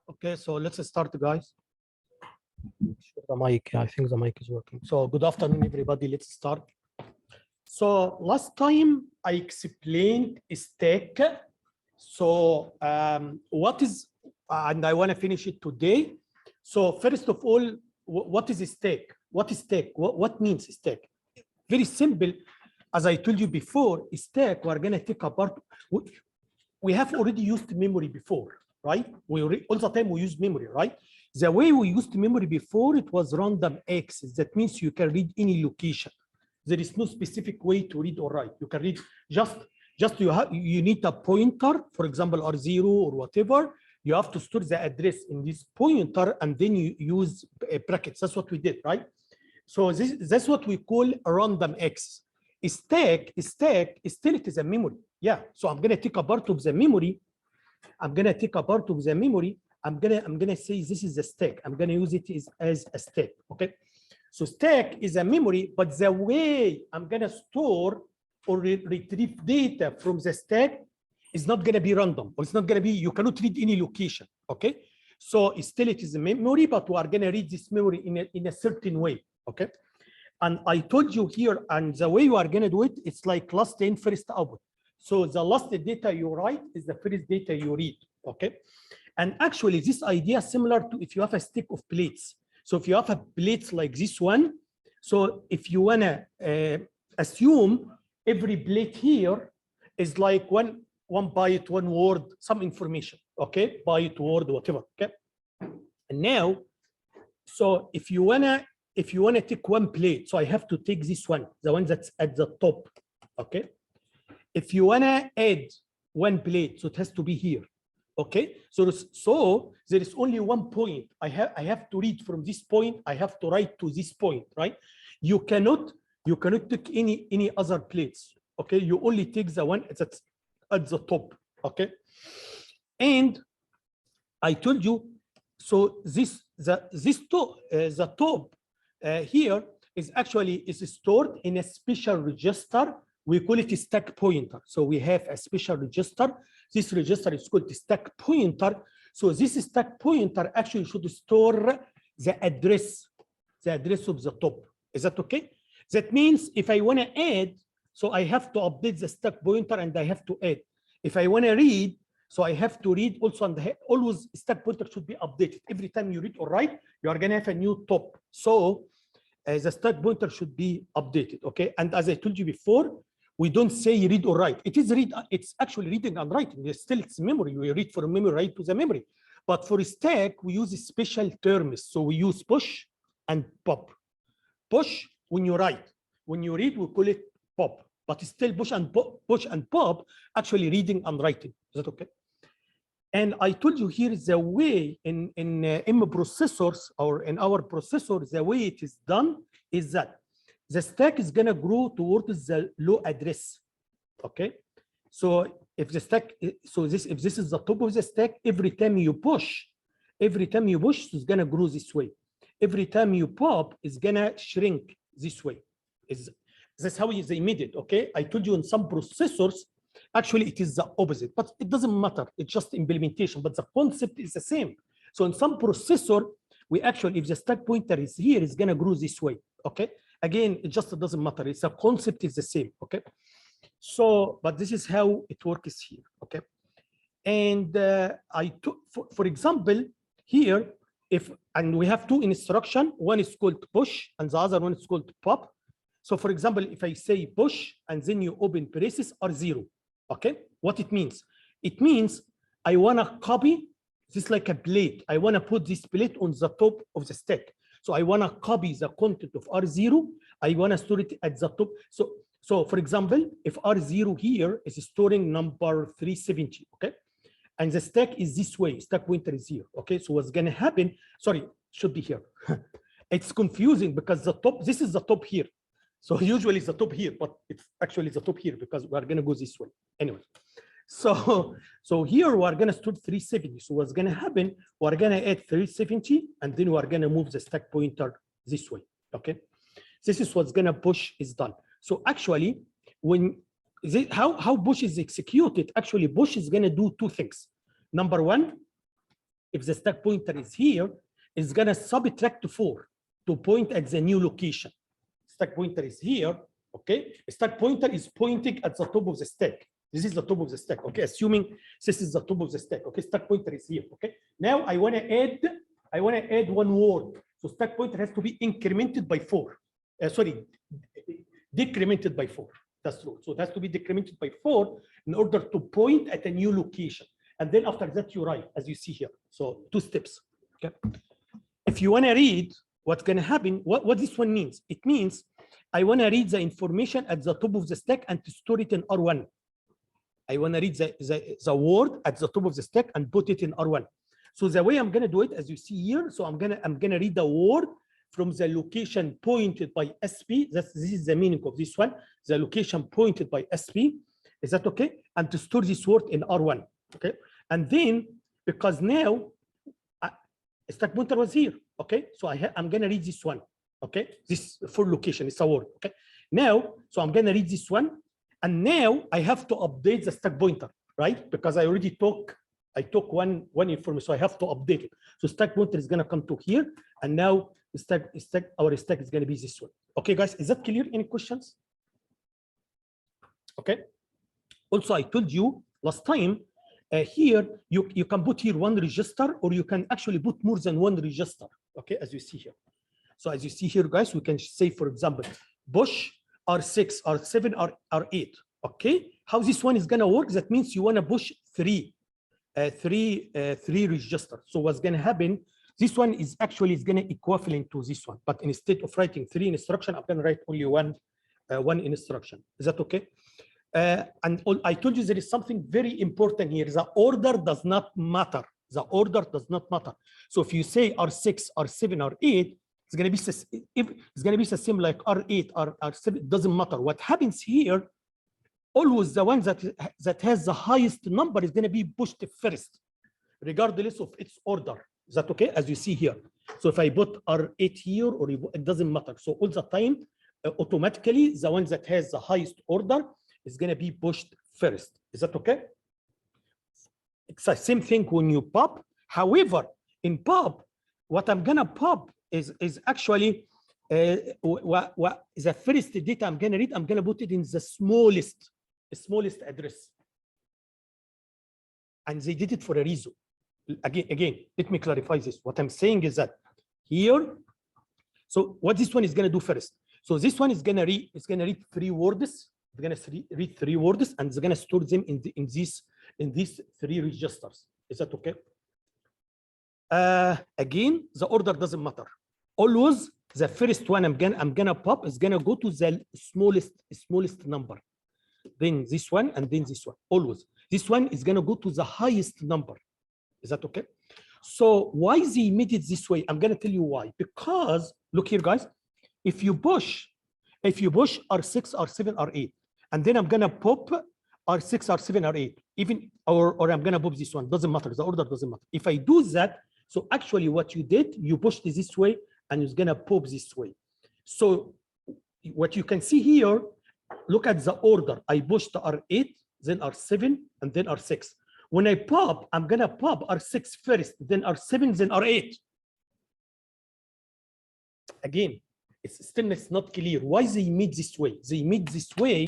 Okay, so let's start, guys. The mic, I think the mic is working. So good afternoon, everybody. Let's start. So last time I explained stack. So what is, and I want to finish it today. So first of all, what is a stack? What is stack? What means stack? Very simple. As I told you before, stack, we're going to take apart. We have already used memory before, right? All the time we use memory, right? The way we used memory before, it was random access. That means you can read any location. There is no specific way to read or write. You can read just you need a pointer, for example, R0 or whatever. You have to store the address in this pointer and then you use brackets. That's what we did, right? So that's what we call a random access. Stack still it is a memory. Yeah. So I'm gonna take a part of the memory. I'm gonna say this is a stack. I'm gonna use it as a stack. Okay. So stack is a memory, but the way I'm gonna store or retrieve data from the stack is not gonna be random, or it's not gonna be, you cannot read any location. Okay. So still it is a memory, but we are gonna read this memory in a certain way. Okay. And I told you here, and the way you are going to do it, it's like last in, first output. So the last data you write is the first data you read, okay? And actually, this idea is similar to if you have a stack of plates. So if you have a plate like this one, so if you want to assume every plate here is like one byte, one word, some information, okay? Byte, word, whatever, okay? And now, so if you want to take one plate, so I have to take this one, the one that's at the top, okay? If you want to add one plate, so it has to be here, okay? So there is only one point. I have to read from this point. I have to write to this point, right? You cannot take any other plates, okay? You only take the one that's at the top, okay? And I told you, so the top here is actually stored in a special register. We call it a stack pointer. So we have a special register. This register is called the stack pointer. So this stack pointer actually should store the address of the top. Is that okay? That means if I want to add, so I have to update the stack pointer and I have to add. If I want to read, so I have to read also, and always stack pointer should be updated. Every time you read or write, you are going to have a new top. So the stack pointer should be updated, okay? And as I told you before, we don't say read or write. It is read. It's actually reading and writing. It's memory. We read from memory, write to the memory. But for stack, we use special terms. So we use push and pop. Push when you write. When you read, we call it pop. But it's still push and pop, actually reading and writing. Is that okay? And I told you here is the way in processors or in our processor, the way it is done is that the stack is going to grow towards the low address. Okay. So if the stack, if this is the top of the stack, every time you push, it's going to grow this way. Every time you pop, it's going to shrink this way. That's how they made it. Okay. I told you in some processors, actually, it is the opposite, but it doesn't matter. It's just implementation, but the concept is the same. So in some processor, we actually, if the stack pointer is here, it's going to grow this way. Okay. Again, it just doesn't matter. It's a concept is the same. Okay. So, but this is how it works here. Okay. And I took, for example, here, and we have two instructions. One is called push, and the other one is called pop. So, for example, if I say push and then you open braces R0. Okay, what it means? It means I want to copy this like a plate. I want to put this plate on the top of the stack. So I want to copy the content of R0. I want to store it at the top. So for example, if R0 here is storing number 370, okay, and the stack is this way, stack pointer is here. Okay, so what's going to happen? Sorry, should be here. It's confusing because the top, this is the top here. So usually it's the top here, but it's actually the top here because we're going to go this way. Anyway, so here we're going to store 370. So what's going to happen? We're going to add 370, and then we're going to move the stack pointer this way. Okay, this is what's going to push is done. So actually, when how push is executed, actually push is going to do two things. Number one, if the stack pointer is here, it's gonna subtract 4 to point at the new location. Stack pointer is here, okay? Stack pointer is pointing at the top of the stack. This is the top of the stack, okay? Assuming this is the top of the stack, okay? Stack pointer is here, okay? Now I wanna add one word. So stack pointer has to be incremented by 4. Decremented by 4. That's true. So it has to be decremented by 4 in order to point at a new location. And then after that, you write, as you see here. So 2 steps, okay? If you wanna read what's gonna happen, what this one means? It means I wanna read the information at the top of the stack and to store it in R1. I want to read the word at the top of the stack and put it in R1. So the way I'm going to do it, as you see here, so I'm gonna read the word from the location pointed by SP. This is the meaning of this one. The location pointed by SP. Is that okay? And to store this word in R1. Okay. And then because now stack pointer was here. Okay. So I'm going to read this one. Okay. This for location. It's a word. Okay. Now, so I'm going to read this one. And now I have to update the stack pointer, right? Because I already took one information, so I have to update it. So stack pointer is gonna come to here, and now our stack is gonna be this one. Okay, guys, is that clear? Any questions? Okay. Also, I told you last time here you can put here one register, or you can actually put more than one register. Okay, as you see here. So as you see here, guys, we can say, for example, push R6, R7, R8. Okay, how this one is gonna work? That means you wanna push three registers. So what's gonna happen? This one is actually gonna equivalent to this one, but instead of writing 3 instruction, I'm gonna write only one instruction. Is that okay? And I told you there is something very important here. The order does not matter. The order does not matter. So if you say R6, R7, R8. It's going to be the same like R8, R7, it doesn't matter. What happens here, always the one that has the highest number is going to be pushed first, regardless of its order. Is that okay? As you see here. So if I put R8 here, or it doesn't matter. So all the time, automatically, the one that has the highest order is going to be pushed first. Is that okay? It's the same thing when you pop. However, in pop, what I'm going to pop is actually the first data I'm going to read. I'm going to put it in the smallest address, and they did it for a reason. Again, let me clarify this. What I'm saying is that here, so what this one is going to do first. So this one is going to read 3 words. It's going to read 3 words, and it's going to store them in these 3 registers. Is that okay? Again, the order doesn't matter. Always the first one I'm gonna pop is gonna go to the smallest number, then this one, and then this one. Always this one is gonna go to the highest number. Is that okay? So why they made it this way? I'm gonna tell you why. Because look here, guys, if you push R6, R7, R8, and then I'm gonna pop R6, R7, R8, even or I'm gonna pop this one, doesn't matter. The order doesn't matter. If I do that, so actually what you did, you pushed this way, and it's gonna pop this way. So what you can see here, look at the order. I pushed R8, then R7, and then R6. When I pop, I'm gonna pop R6 first, then R7, then R8. Again, it's not clear why they made this way. They made this way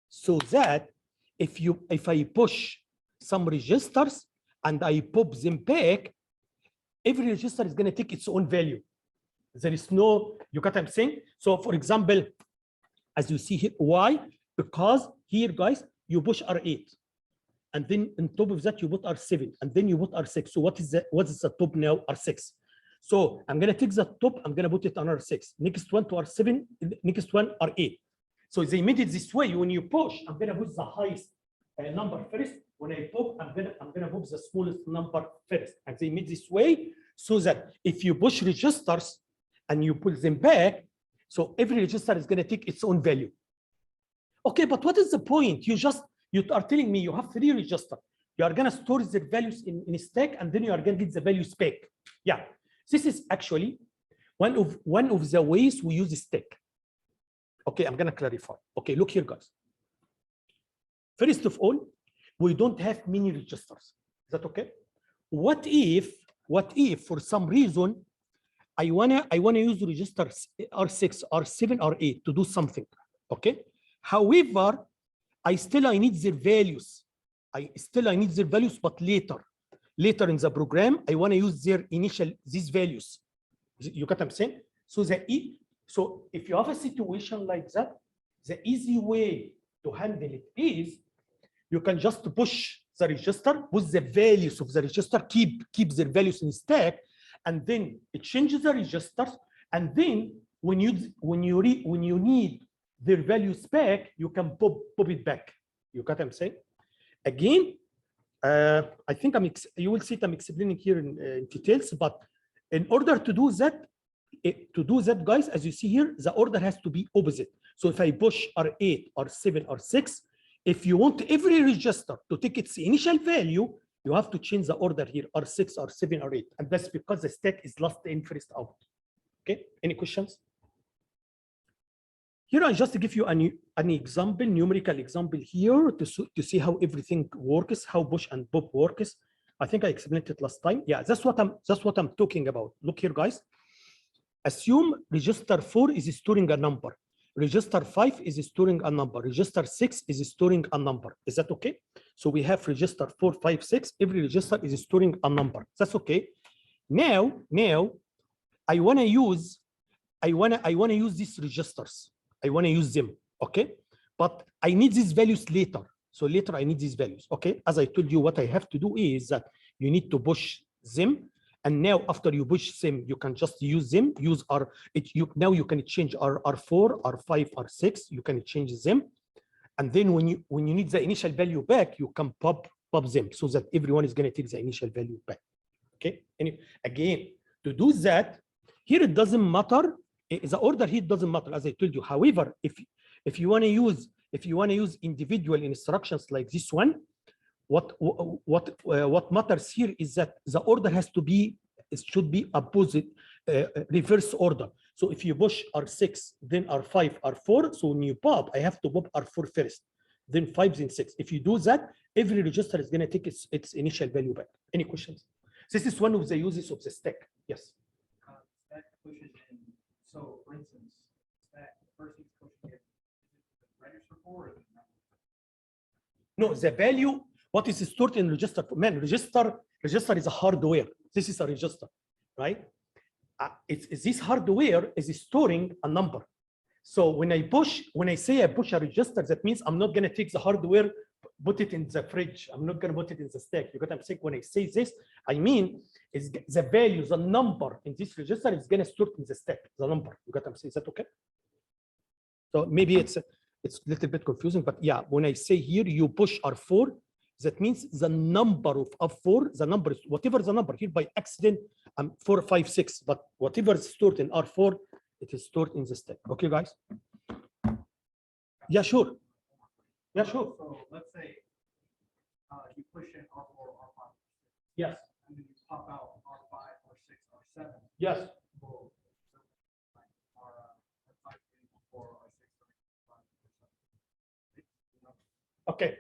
so that if I push some registers and I pop them back, every register is gonna take its own value. There is no, you got what I'm saying? So for example, as you see here, why? Because here, guys, you push R8, and then on top of that you put R7, and then you put R6. So what is the top now? R6. So I'm gonna take the top, I'm gonna put it on R6. Next one to R7, next one R8. So they made it this way. When you push, I'm gonna put the highest number first. When I pop, I'm gonna put the smallest number first. And they made this way so that if you push registers and you pull them back, so every register is gonna take its own value. Okay, but what is the point? You are telling me you have 3 registers. You are gonna store the values in a stack, and then you are gonna get the values back. Yeah, this is actually one of the ways we use a stack. Okay, I'm gonna clarify. Okay, look here, guys. First of all, we don't have many registers. Is that okay? what if for some reason I wanna use registers R6, R7, R8 to do something, okay? However, I need their values. I need their values, but later in the program, I want to use their these values. You get what I'm saying? So so if you have a situation like that, the easy way to handle it is you can just push the register with the values of the register, keep their values in stack, and then it changes the registers. And then when you need their values back, you can pop it back. You got what I'm saying? Again, I think you will see it, I'm explaining here in details, but in order to do that, guys, as you see here, the order has to be opposite. So if I push R8, R7, R6, if you want every register to take its initial value, you have to change the order here, R6, R7, R8. And that's because the stack is last in, first out. Okay, any questions? Here I just give you an example, numerical example here to see how everything works, how push and pop works. I think I explained it last time. Yeah, that's what I'm talking about. Look here, guys. Assume register 4 is storing a number. Register 5 is storing a number. Register 6 is storing a number. Is that okay? So we have register 4, 5, 6. Every register is storing a number. That's okay. Now I wanna use these registers. I want to use them, okay? But I need these values later. So later I need these values, okay? As I told you, what I have to do is that you need to push them. And now after you push them, you can just use them, now you can change R4, R5, R6, you can change them. And then when you need the initial value back, you can pop them so that everyone is going to take the initial value back, okay? And again, to do that, here it doesn't matter. The order here doesn't matter, as I told you. However, if you want to use individual instructions like this one, what matters here is that the order should be opposite, reverse order. So if you push R6, then R5, R4, so when you pop, I have to pop R4 first, then 5, then 6. If you do that, every register is going to take its initial value back. Any questions? This is one of the uses of the stack. Yes. Stack pushes in. So, for instance, stack first thing's pushing it register 4 or no, the value, what is stored in register? Man, register is a hardware. This is a register, right? This hardware is storing a number. So when I say I push a register, that means I'm not going to take the hardware, put it in the fridge. I'm not going to put it in the stack. You got what I'm saying? When I say this, I mean is the value, the number in this register is going to store in the stack. The number. You got what I'm saying? Is that okay? So maybe it's a little bit confusing, but yeah, when I say here you push R4, that means the number of R4, the number is whatever the number here by accident, 4, 5, 6, but whatever is stored in R4, it is stored in the stack. Okay, guys? Yeah, sure. Yeah, sure. So let's say you push in R4, R5. Yes. And then you pop out R5, R6, R7. Yes. Well, R5, R6, R7. Okay.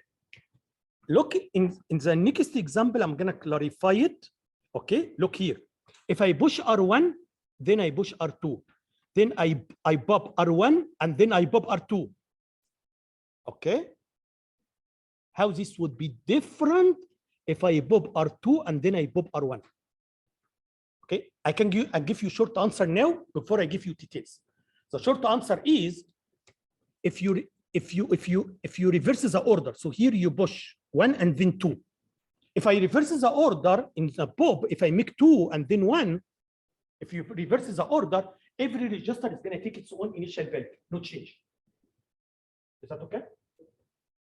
Look in the next example, I'm gonna clarify it. Okay, look here. If I push R1, then I push R2. Then I pop R1 and then I pop R2. Okay. How this would be different if I pop R2 and then I pop R1. Okay, I can give you short answer now before I give you details. The short answer is if you reverse the order. So here you push 1 and then 2. If I reverse the order in the pop, if I make 2 and then 1, if you reverse the order, every register is going to take its own initial value, no change. Is that okay?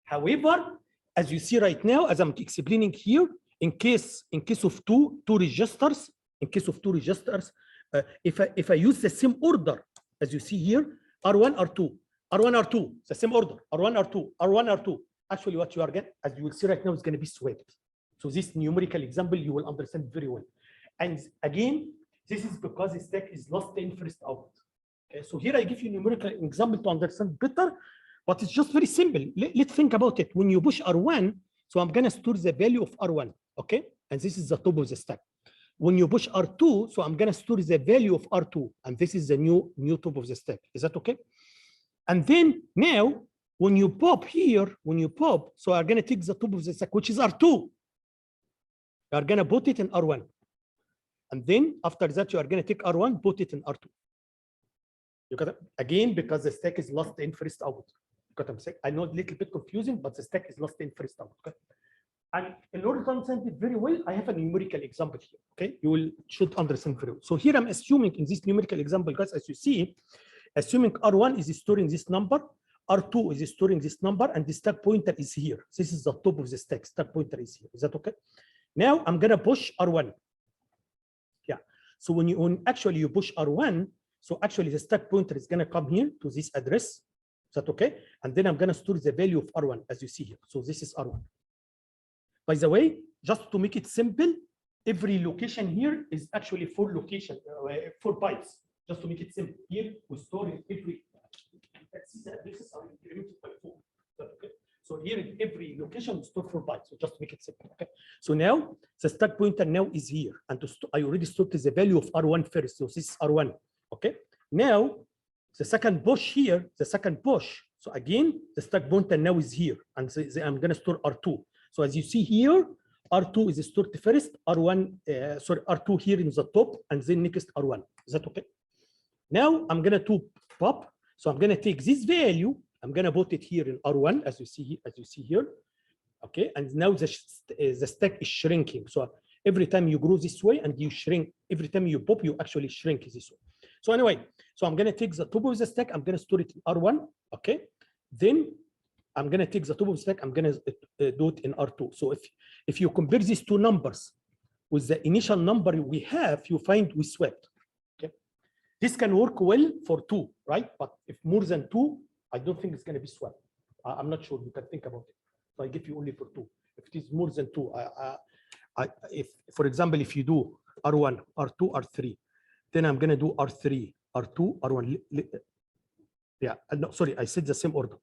However, as you see right now, as I'm explaining here, in case of two registers, if I use the same order, as you see here, R1, R2, R1, R2, the same order, R1, R2, R1, R2. Actually, what you are getting, as you will see right now, is going to be swept. So this numerical example, you will understand very well. And again, this is because the stack is last in, first out. Okay, so here I give you numerical example to understand better, but it's just very simple. Let's think about it. When you push R1, so I'm going to store the value of R1. Okay, and this is the top of the stack. When you push R2, so I'm going to store the value of R2, and this is the new top of the stack. Is that okay? And then now, when you pop here, so I'm going to take the top of the stack, which is R2. You are going to put it in R1. And then after that, you are going to take R1, put it in R2. You got it? Again, because the stack is last in, first out. You got what I'm saying? I know a little bit confusing, but the stack is last in, first out. Okay? And in order to understand it very well, I have a numerical example here. Okay, you should understand very well. So here I'm assuming in this numerical example, guys, as you see, assuming R1 is storing this number, R2 is storing this number, and the stack pointer is here. This is the top of the stack. Stack pointer is here. Is that okay? Now I'm gonna push R1. Yeah. So when actually you push R1, so actually the stack pointer is gonna come here to this address. Is that okay? And then I'm gonna store the value of R1 as you see here. So this is R1. By the way, just to make it simple, every location here is actually 4 location, 4 bytes. Just to make it simple, here we store in every. Addresses are incremented by 4. Okay. So here in every location we store 4 bytes. So just to make it simple. Okay. So now the stack pointer now is here, and I already stored the value of R1 first. So this is R1. Okay. Now the second push here, the second push. So again, the stack pointer now is here, and I'm going to store R2. So as you see here, R2 is stored first, R2 here in the top, and then next R1. Is that okay? Now I'm gonna pop. So I'm gonna take this value, I'm gonna put it here in R1, as you see here. Okay, and now the stack is shrinking. So every time you grow this way and you shrink, every time you pop, you actually shrink this way. So anyway, so I'm gonna take the top of the stack, I'm gonna store it in R1. Okay, then I'm going to take the top of the stack, I'm going to do it in R2. So if you compare these two numbers with the initial number we have, you find we swapped. Okay. This can work well for 2, right? But if more than 2, I don't think it's going to be swapped. I'm not sure. You can think about it. So I give you only for 2. If it is more than 2, if, for example, if you do R1, R2, R3, then I'm going to do R3, R2, R1. Yeah, no, sorry, I said the same order.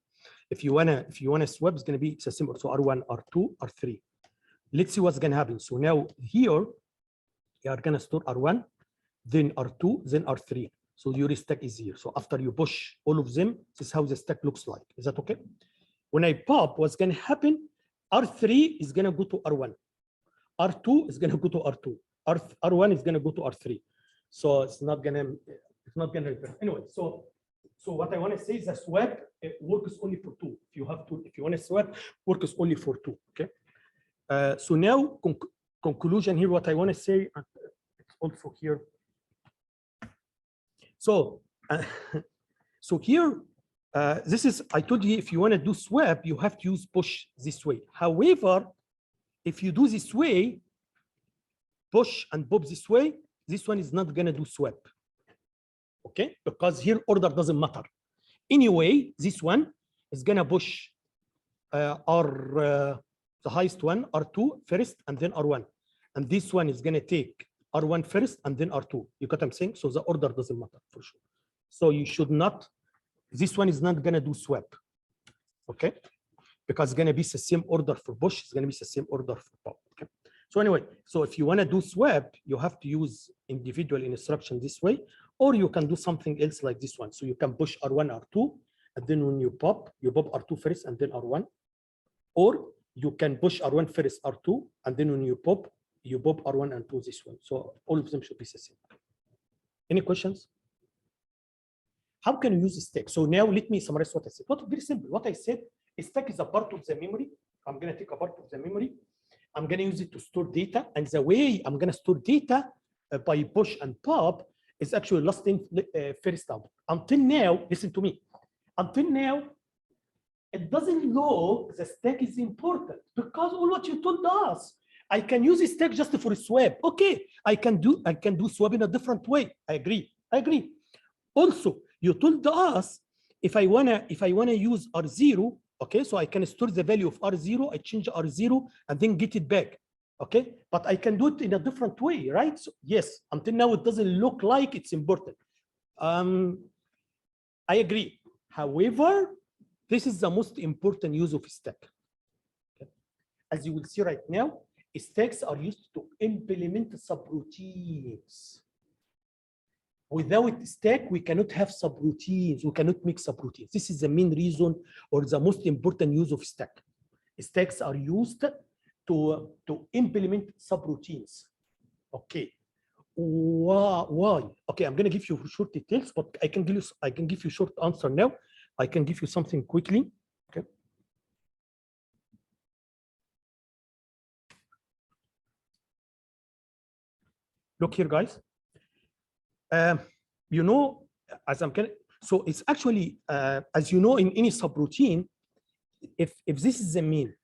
If you wanna swap, it's gonna be the same. So R1, R2, R3. Let's see what's gonna happen. So now here you are gonna store R1, then R2, then R3. So your stack is here. So after you push all of them, this is how the stack looks like. Is that okay? When I pop, what's gonna happen? R3 is gonna go to R1. R2 is gonna go to R2. R1 is gonna go to R3. So it's not gonna anyway. So what I want to say is that swap works only for 2. If you have 2, if you want to swap, works only for 2. Okay. So now conclusion here. What I want to say, it's also here. So so here, this is, I told you, if you want to do swap, you have to use push this way. However, if you do this way, push and pop this way, this one is not going to do swap. Okay, because here order doesn't matter. Anyway, this one is gonna push the highest one, R2 first, and then R1. And this one is gonna take R1 first and then R2. You got what I'm saying? So the order doesn't matter for sure. So you should not, this one is not gonna do swap. Okay, because it's gonna be the same order for push, it's gonna be the same order for pop. Okay. So anyway, so if you wanna do swap, you have to use individual instruction this way. Or you can do something else like this one. So you can push R1, R2, and then when you pop R2 first and then R1. Or you can push R1 first, R2, and then when you pop R1 and 2 this one. So all of them should be the same. Any questions? How can you use a stack? So now let me summarize what I said. Very simple. What I said, a stack is a part of the memory. I'm going to take a part of the memory. I'm going to use it to store data. And the way I'm going to store data by push and pop is actually last in, first out. Until now, listen to me. Until now, it doesn't look the stack is important because all what you told us, I can use a stack just for a swap. Okay, I can do swap in a different way. I agree. Also, you told us if I wanna use R0, okay, so I can store the value of R0, I change R0 and then get it back. Okay, but I can do it in a different way, right? So yes, until now it doesn't look like it's important. I agree. However, this is the most important use of stack. Okay. As you will see right now, stacks are used to implement subroutines. Without stack, we cannot have subroutines. We cannot make subroutines. This is the main reason or the most important use of stack. Stacks are used to implement subroutines. Okay. Why? Okay, I'm going to give you short details, but I can give you short answer now. I can give you something quickly. Okay. Look here, guys. You know, as I'm going to, so it's actually, as you know, in any subroutine, if this is the main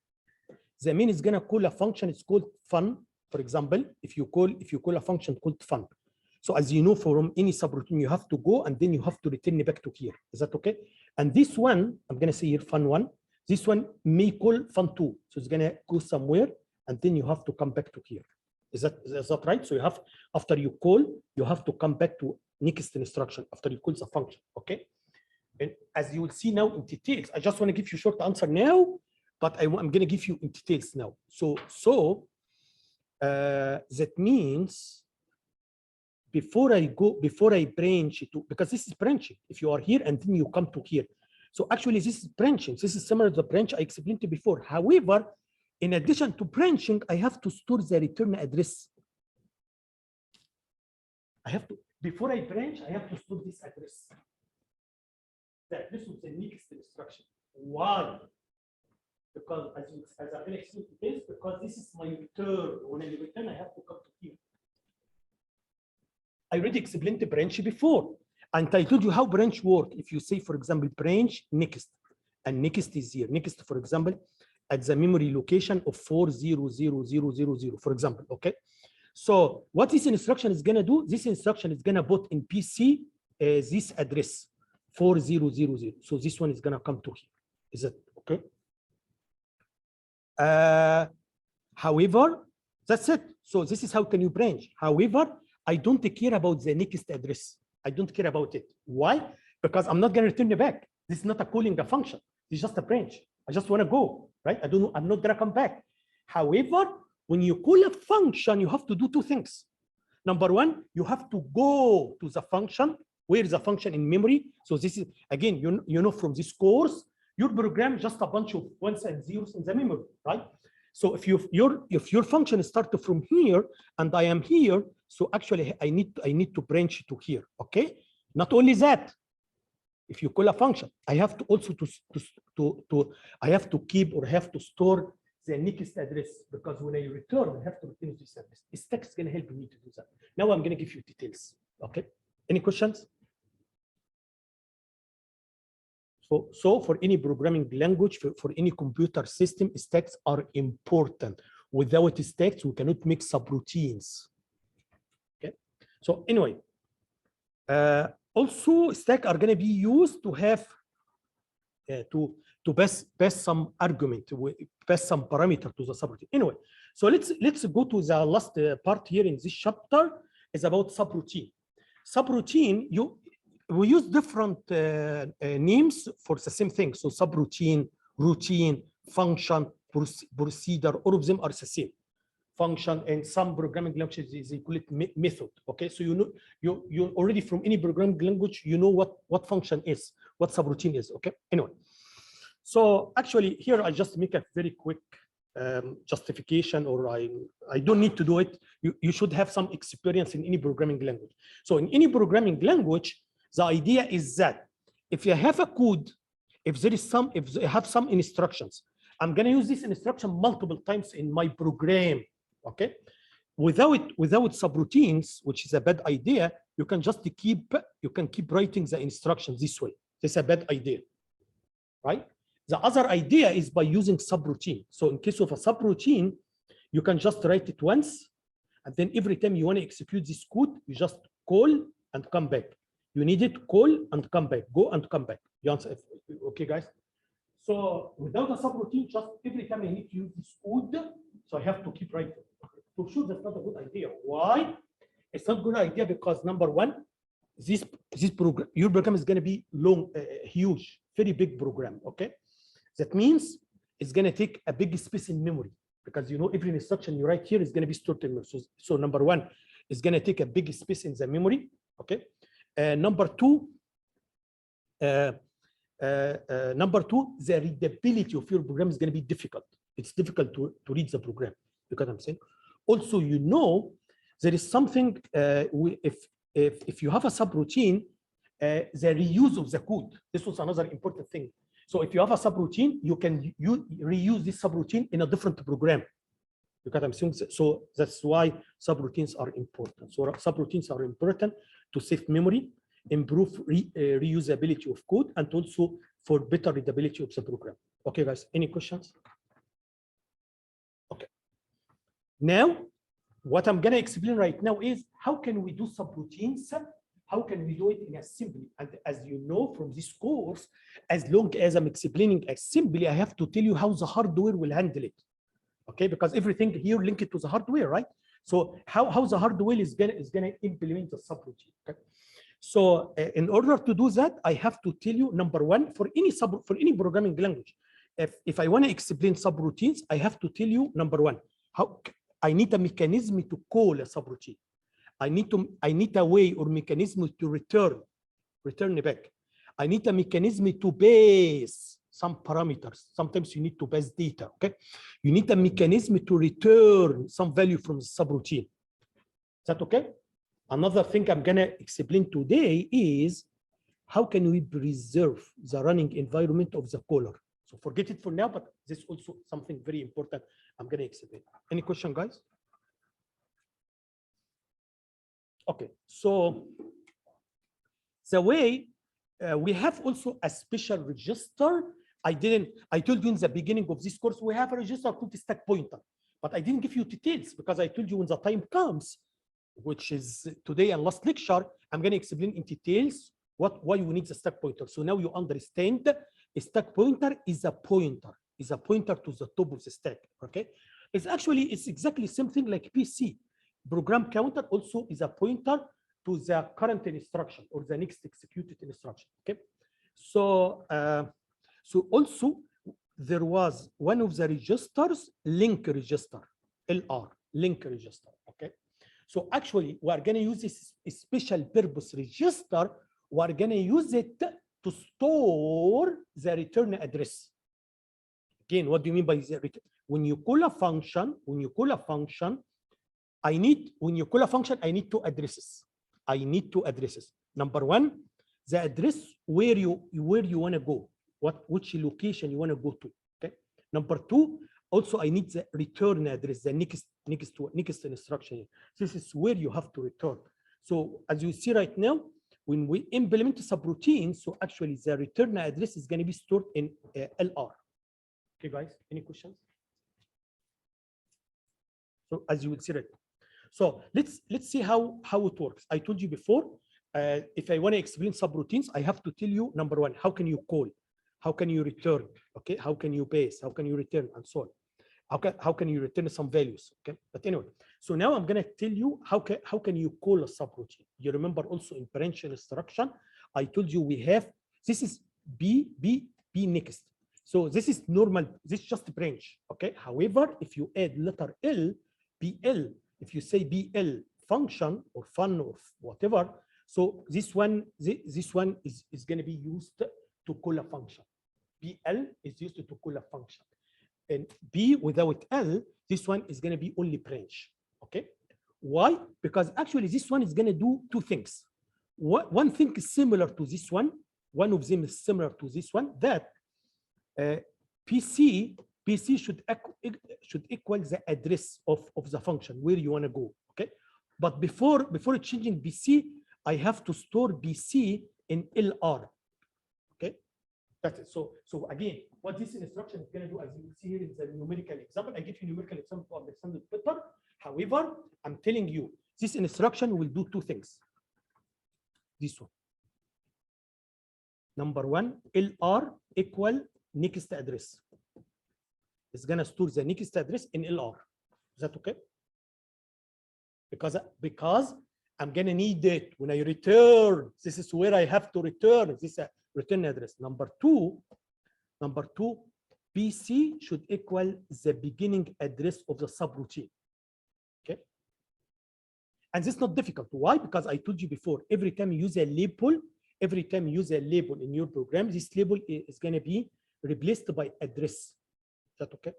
is going to call a function. It's called fun. For example, if you call a function called fun. So as you know, from any subroutine, you have to go and then you have to return back to here. Is that okay? And this one, I'm going to say here fun one. This one may call fun two. So it's going to go somewhere and then you have to come back to here. Is that right? So you have, after you call, you have to come back to next instruction after you call the function. Okay. And as you will see now in details, I just want to give you a short answer now, but I'm going to give you in details now. So that means before I branch to, because this is branching. If you are here and then you come to here. So actually this is branching. This is similar to the branch I explained to you before. However, in addition to branching, I have to store the return address. I have to, before I branch, I have to store this address. The address of the next instruction. Why? Because as I will explain this, because this is my return. When I return, I have to come to here. I already explained the branch before. And I told you how branch work. If you say, for example, branch next, and next is here. Next, for example, at the memory location of 400000, for example, okay? So what this instruction is gonna do, this instruction is gonna put in PC this address, 4000. So this one is gonna come to here. Is that okay? However, that's it. So this is how can you branch. However, I don't care about the next address. I don't care about it. Why? Because I'm not gonna return it back. This is not a calling a function. It's just a branch. I just want to go, right? I'm not gonna come back. However, when you call a function, you have to do two things. Number one, you have to go to the function. Where is the function in memory? So this is, again, you know from this course, your program just a bunch of ones and zeros in the memory, right? So if your function starts from here and I am here, so actually I need to branch to here, okay? Not only that, if you call a function, I have to also I have to keep or have to store the next address, because when I return, I have to return this address. This text is going to help me to do that. Now I'm going to give you details. Okay. Any questions? So for any programming language, for any computer system, stacks are important. Without stacks, we cannot make subroutines. Okay. So anyway, also stacks are going to be used to have to pass some argument, pass some parameter to the subroutine. Anyway, so let's go to the last part here in this chapter. Is about subroutine. Subroutine, we use different names for the same thing. So subroutine, routine, function, procedure, all of them are the same. Function, and some programming languages they call it method. Okay, so you already from any programming language you know what function is, what subroutine is. Okay, anyway, so actually here I just make a very quick justification, or I don't need to do it. You should have some experience in any programming language. So in any programming language, the idea is that if you have a code, if I have some instructions, I'm going to use this instruction multiple times in my program. Okay, without subroutines, which is a bad idea, you can keep writing the instructions this way. This is a bad idea, right? The other idea is by using subroutine. So in case of a subroutine, you can just write it once, and then every time you want to execute this code, you just call and come back. You need it, call and come back, go and come back. You answer, okay, guys? So without a subroutine, just every time I need to use this code, so I have to keep writing. For sure, that's not a good idea. Why? It's not a good idea because number one, this program, your program is going to be long, huge, very big program. Okay, that means it's going to take a big space in memory because you know every instruction you write here is going to be stored in memory. So number one is going to take a big space in the memory. Okay. Number two, the readability of your program is going to be difficult. It's difficult to read the program. You get what I'm saying? Also, you know, there is something, if you have a subroutine, the reuse of the code. This was another important thing. So if you have a subroutine, you can reuse this subroutine in a different program. You get what I'm saying? So that's why subroutines are important. So subroutines are important to save memory, improve reusability of code, and also for better readability of the program. Okay, guys, any questions? Okay. Now, what I'm going to explain right now is how can we do subroutines? How can we do it in assembly? And as you know from this course, as long as I'm explaining assembly, I have to tell you how the hardware will handle it. Okay, because everything here linked to the hardware, right? So how the hardware is gonna implement the subroutine. Okay. So in order to do that, I have to tell you, number one, for any programming language, if I want to explain subroutines, I have to tell you, number one, how I need a mechanism to call a subroutine. I need a way or mechanism to return back. I need a mechanism to base some parameters. Sometimes you need to base data. Okay, you need a mechanism to return some value from the subroutine. Is that okay? Another thing I'm gonna explain today is how can we preserve the running environment of the caller. So forget it for now, but this is also something very important I'm gonna explain. Any question, guys? Okay, so the way we have also a special register. I told you in the beginning of this course, we have a register called stack pointer, but I didn't give you details because I told you when the time comes, which is today and last lecture, I'm going to explain in details why you need the stack pointer. So now you understand a stack pointer is a pointer to the top of the stack. Okay, it's exactly the same thing like PC. Program counter also is a pointer to the current instruction or the next executed instruction. Okay, so also there was one of the registers, link register, LR, link register. Okay, so actually we are going to use this special purpose register. We are going to use it to store the return address. Again, what do you mean by the return? When you call a function, I need two addresses. Number one, the address where you want to go, which location you want to go to. Okay. Number two, also I need the return address, the next instruction. This is where you have to return. So as you see right now, when we implement subroutines, so actually the return address is going to be stored in LR. Okay, guys, any questions? So as you will see right now. So let's see how it works. I told you before, if I want to explain subroutines, I have to tell you, number one, how can you call? How can you return? Okay, how can you base? How can you return? And so on. How can you return some values? Okay, but anyway, so now I'm going to tell you how can you call a subroutine. You remember also in branch instruction, I told you we have, this is B next. So this is normal, this is just branch. Okay, however, if you add letter L, BL, if you say BL function or fun or whatever, so this one is going to be used to call a function. BL is used to call a function. And B without L, this one is going to be only branch. Okay. Why? Because actually this one is going to do two things. One thing is similar to this one. One of them is similar to this one, that PC should equal the address of the function where you want to go. Okay. But before changing BC, I have to store BC in LR. Okay. That's it. So again, what this instruction is going to do, as you will see here in the numerical example, I give you numerical example to understand it better. However, I'm telling you, this instruction will do two things. This one. Number one, LR equal next address. It's going to store the next address in LR. Is that okay? Because I'm going to need it when I return. This is where I have to return. This return address. Number two, BC should equal the beginning address of the subroutine. Okay. And this is not difficult. Why? Because I told you before, every time you use a label, in your program, this label is going to be replaced by address. Is that okay?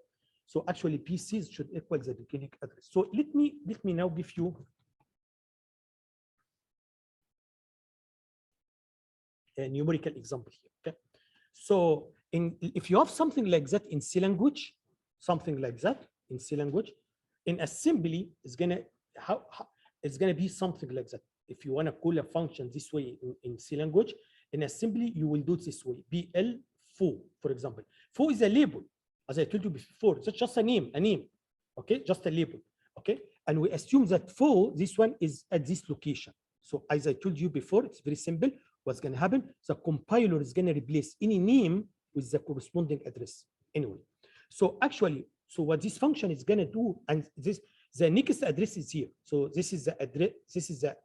So actually, PCs should equal the beginning address. So let me now give you a numerical example here. Okay. So if you have something like that in C language, in assembly, it's gonna it's gonna be something like that. If you want to call a function this way in C language, in assembly you will do it this way. BL foo, for example. Foo is a label, as I told you before. It's just a name. Okay, just a label. Okay, and we assume that foo, this one is at this location. So as I told you before, it's very simple. What's going to happen? The compiler is going to replace any name with the corresponding address anyway. So actually, so what this function is going to do, and the next address is here. So this is the address. This is the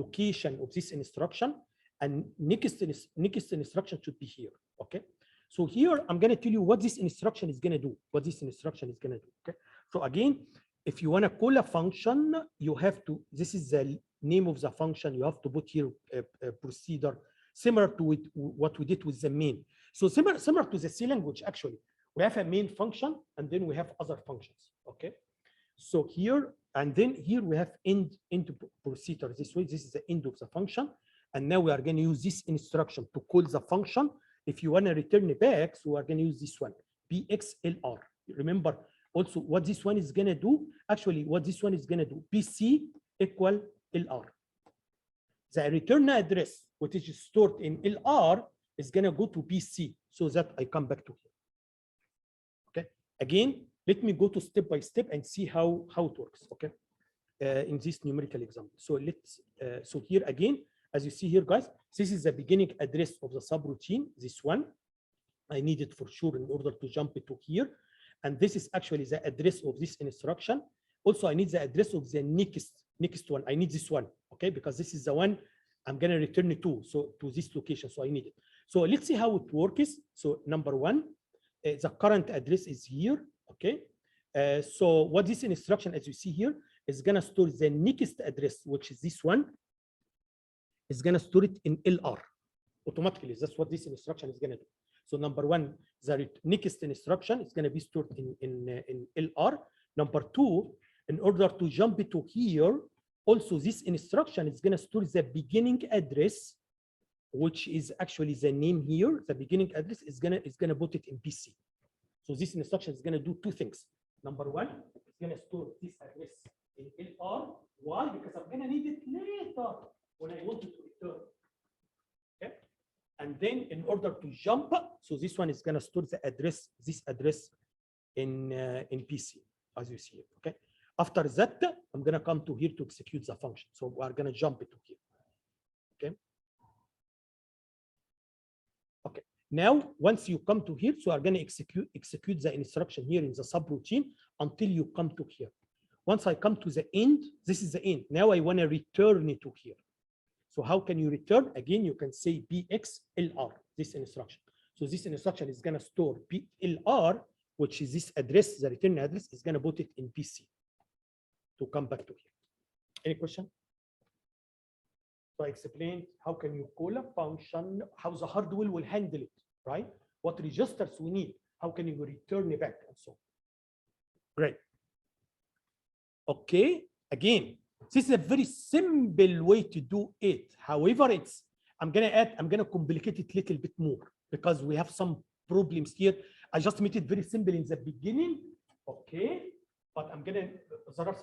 location of this instruction, and next instruction should be here. Okay. So here I'm going to tell you what this instruction is going to do. Okay. So again, if you want to call a function, you have to. This is the name of the function. You have to put here a procedure similar to what we did with the main. So similar to the C language, actually, we have a main function and then we have other functions. Okay. So here and then here we have end procedure this way. This is the end of the function, and now we are going to use this instruction to call the function. If you want to return it back, so we are going to use this one, bxlr. Remember also what this one is going to do. Actually, what this one is going to do, PC equal LR. The return address, which is stored in LR, is going to go to PC, so that I come back to here. Okay. Again, let me go to step by step and see how it works. Okay. In this numerical example. So let's. So here again, as you see here, guys, this is the beginning address of the subroutine. This one, I need it for sure in order to jump to here. And this is actually the address of this instruction. Also, I need the address of the next one. I need this one, okay? Because this is the one I'm going to return it to, so to this location. So I need it. So let's see how it works. So number one, the current address is here, okay? So what this instruction, as you see here, is going to store the next address, which is this one. It's going to store it in LR automatically. That's what this instruction is going to do. So number one, the next instruction is going to be stored in LR. Number two, in order to jump to here, also this instruction is going to store the beginning address, which is actually the name here. The beginning address is going to put it in PC. So this instruction is going to do two things. Number one, it's going to store this address in LR. Why? Because I'm going to need it later when I want to return. Okay. And then in order to jump, so this one is going to store the address, this address in PC, as you see it. Okay. After that, I'm going to come to here to execute the function. So we are going to jump it to here. Okay. Okay. Now, once you come to here, so I'm going to execute the instruction here in the subroutine until you come to here. Once I come to the end, this is the end. Now I want to return it to here. So how can you return? Again, you can say bxlr, this instruction. So this instruction is going to store blr, which is this address, the return address, is going to put it in PC to come back to here. Any question? So I explained how can you call a function, how the hardware will handle it, right? What registers we need, how can you return it back, and so on. Great. Okay, again, this is a very simple way to do it. However, I'm gonna complicate it a little bit more because we have some problems here. I just made it very simple in the beginning, okay? But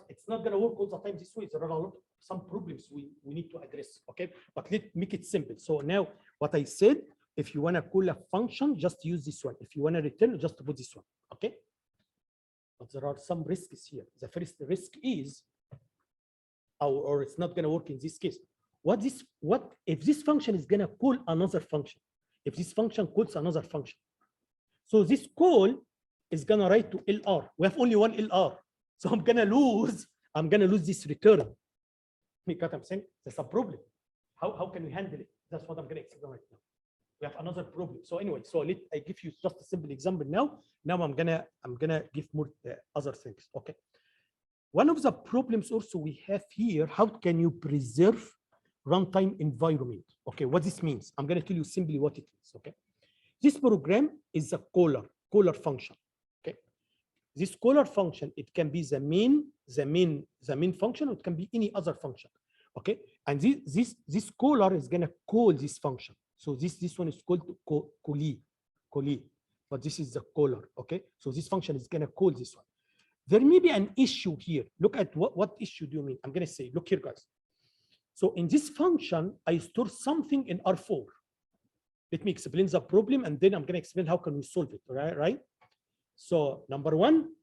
it's not gonna work all the time this way. There are some problems we need to address, okay? But let's make it simple. So now what I said, if you wanna call a function, just use this one. If you wanna return, just put this one, okay? But there are some risks here. The first risk is, or it's not going to work in this case. What if this function is going to call another function? If this function calls another function, so this call is going to write to LR. We have only one LR, so I'm going to lose this return. You got what I'm saying? That's a problem. How can we handle it? That's what I'm going to explain right now. we have another problem. So anyway, so let I give you just a simple example now. Now I'm gonna give more other things. Okay. One of the problems also we have here, how can you preserve runtime environment? Okay, what this means? I'm gonna tell you simply what it is. Okay. This program is a caller function. Okay. This caller function, it can be the main function, or it can be any other function. Okay, and this caller is gonna call this function. So this one is called callee, but this is the caller. Okay, so this function is gonna call this one. There may be an issue here. Look at what issue do you mean? I'm gonna say, look here, guys. So in this function, I store something in R4. Let me explain the problem, and then I'm gonna explain how can we solve it. Right? So number one,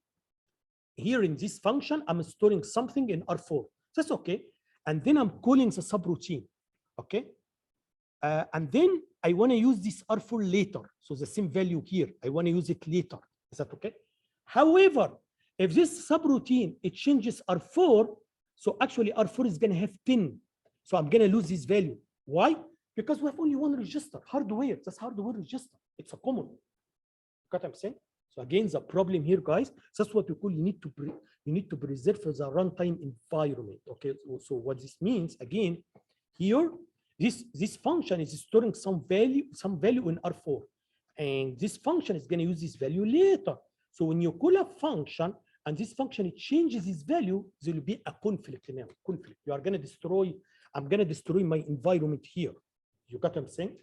here in this function, I'm storing something in R4. That's okay. And then I'm calling the subroutine. Okay. And then I want to use this R4 later. So the same value here, I want to use it later. Is that okay? However, if this subroutine, it changes R4, so actually R4 is going to have 10. So I'm going to lose this value. Why? Because we have only one register, hardware. That's hardware register. It's a common. Got what I'm saying? So again, the problem here, guys, that's what we call you need to preserve the runtime environment. Okay, so what this means, again, here, this function is storing some value in R4, and this function is going to use this value later. So when you call a function and this function it changes its value, there will be a conflict now. Conflict. You are going to destroy. I'm going to destroy my environment here. You got what I'm saying?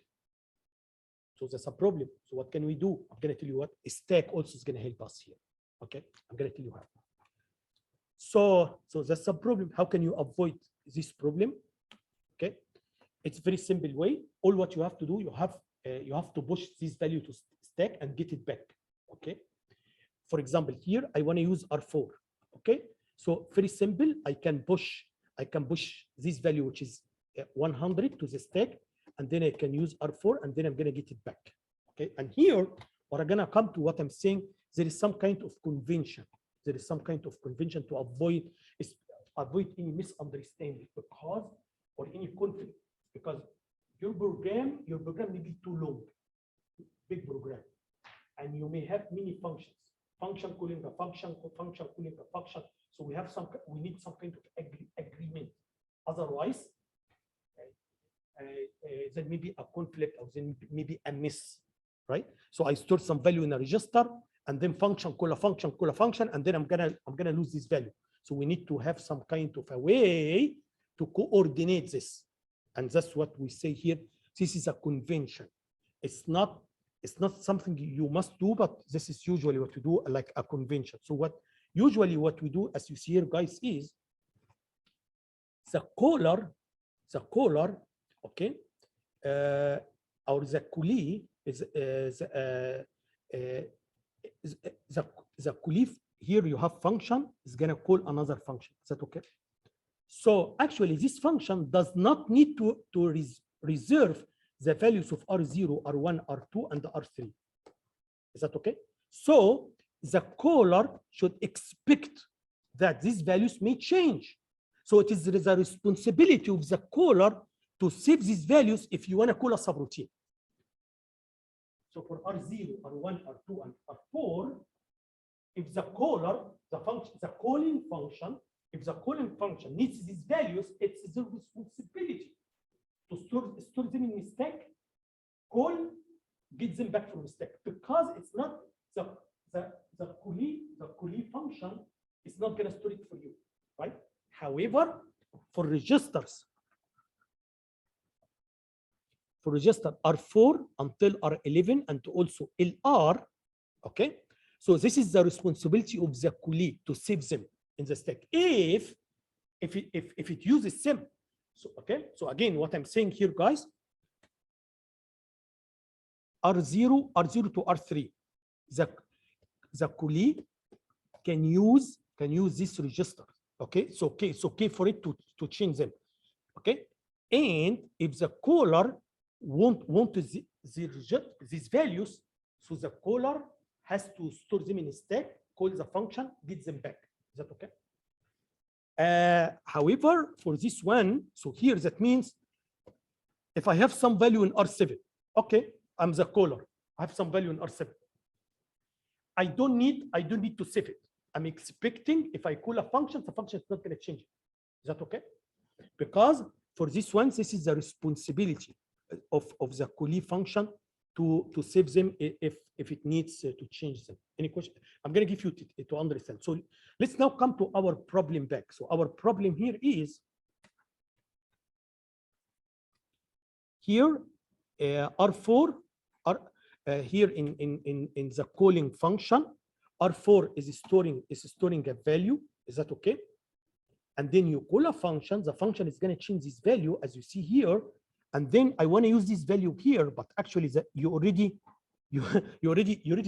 So that's a problem. So what can we do? I'm going to tell you what. Stack also is going to help us here. Okay, I'm going to tell you how. So that's a problem. How can you avoid this problem? Okay, it's very simple way. All what you have to do, you have to push this value to stack and get it back. Okay. For example, here I want to use R4. Okay, so very simple. I can push this value, which is 100, to the stack, and then I can use R4, and then I'm going to get it back. Okay, and here we're going to come to what I'm saying. There is some kind of convention. There is some kind of convention to avoid any misunderstanding or any conflict, because your program may be too long, big program, and you may have many functions. Function calling a function, function calling a function. So we need some kind of agreement. Otherwise, there may be a conflict, or there may be a miss, right? So I store some value in a register, and then function call a function, and then I'm gonna lose this value. So we need to have some kind of a way to coordinate this, and that's what we say here. This is a convention. It's not something you must do, but this is usually what we do, like a convention. So what we do, as you see here, guys, is the caller, okay, or the callee is the callee. Here you have function is gonna call another function. Is that okay? So actually, this function does not need to reserve the values of R0, R1, R2, and R3. Is that okay? So the caller should expect that these values may change. So it is the responsibility of the caller to save these values if you want to call a subroutine. So for R0, R1, R2, and R4, if the caller, the calling function, if the calling function needs these values, it's the responsibility to store them in a stack, call, get them back from the stack, because it's not the callee function is not going to store it for you, right? However, for registers R4 until R11 and also LR, okay, so this is the responsibility of the callee to save them in the stack if it uses them. So okay, so again, what I'm saying here, guys, R0 to R3, the callee can use this register. Okay, it's okay for it to change them. Okay, and if the caller want these values, so the caller has to store them in a stack, call the function, get them back. Is that okay? However, for this one, so here that means if I have some value in R7, okay, I'm the caller. I have some value in R7. I don't need to save it. I'm expecting if I call a function, the function is not going to change it. Is that okay? Because for this one, this is the responsibility of the callee function to save them if it needs to change them. Any question? I'm going to give you to understand. So let's now come to our problem back. So our problem here is here R4 here in the calling function, R4 is storing a value. Is that okay? And then you call a function. The function is going to change this value as you see here. And then I want to use this value here, but actually you already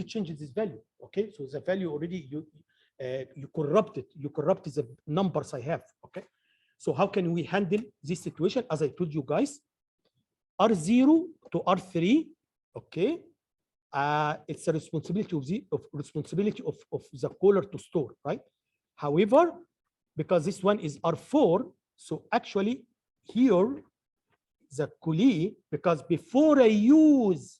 changed this value. Okay, so the value already you corrupted the numbers I have. Okay, so how can we handle this situation? As I told you guys, R0 to R3. Okay, it's a responsibility of the caller to store, right? However, because this one is R4, so actually here the callee, because before I use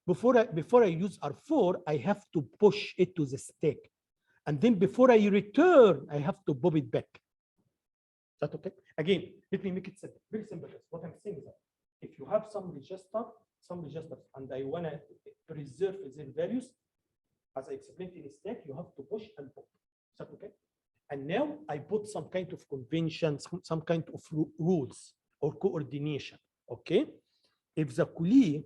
R4, I have to push it to the stack, and then before I return, I have to pop it back. Is that okay? Again, let me make it simple. Very simple. What I'm saying is that if you have some registers, and I want to preserve their values, as I explained in the stack, you have to push and pop. Is that okay? And now I put some kind of conventions, some kind of rules or coordination. Okay, if the callee,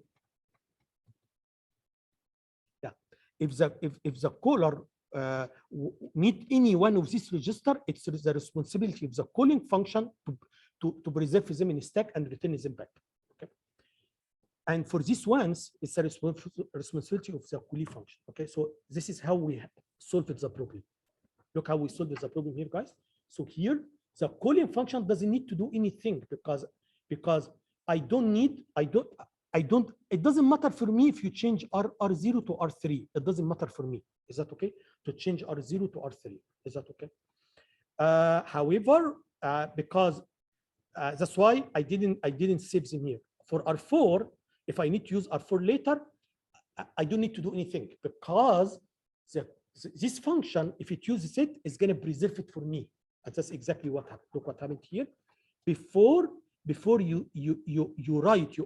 if the caller need any one of these register, it's the responsibility of the calling function to preserve them in stack and return them back. Okay, and for these ones, it's a responsibility of the callee function. Okay, so this is how we solve the problem. Look how we solve the problem here, guys. So here, the calling function doesn't need to do anything because it doesn't matter for me if you change R0 to R3. It doesn't matter for me. Is that okay? To change R0 to R3. Is that okay? However, because that's why I didn't save them here. For R4, if I need to use R4 later, I don't need to do anything because this function, if it uses it, is going to preserve it for me. And that's exactly what happened. Look what happened here. Before you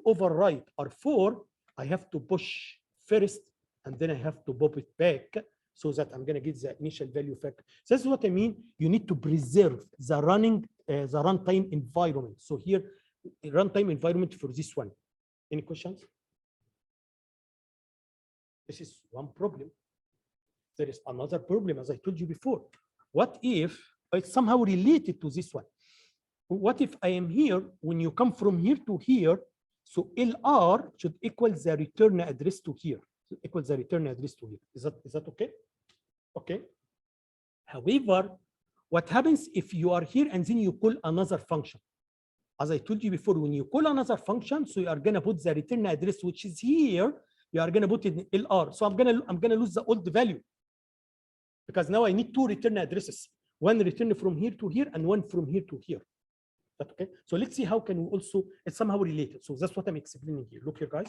overwrite R4, I have to push first, and then I have to pop it back so that I'm going to get the initial value back. So that's what I mean. You need to preserve the runtime environment. So here, runtime environment for this one. Any questions? This is one problem. There is another problem, as I told you before. What if it's somehow related to this one? What if I am here, when you come from here to here, so LR should equal the return address to here. So equals the return address to here. Is that okay? Okay. However, what happens if you are here and then you call another function? As I told you before, when you call another function, so you are gonna put the return address, which is here, you are gonna put it in LR. So I'm gonna lose the old value, because now I need two return addresses, one return from here to here and one from here to here. That okay? So let's see how can we also, it's somehow related. So that's what I'm explaining here. Look here, guys.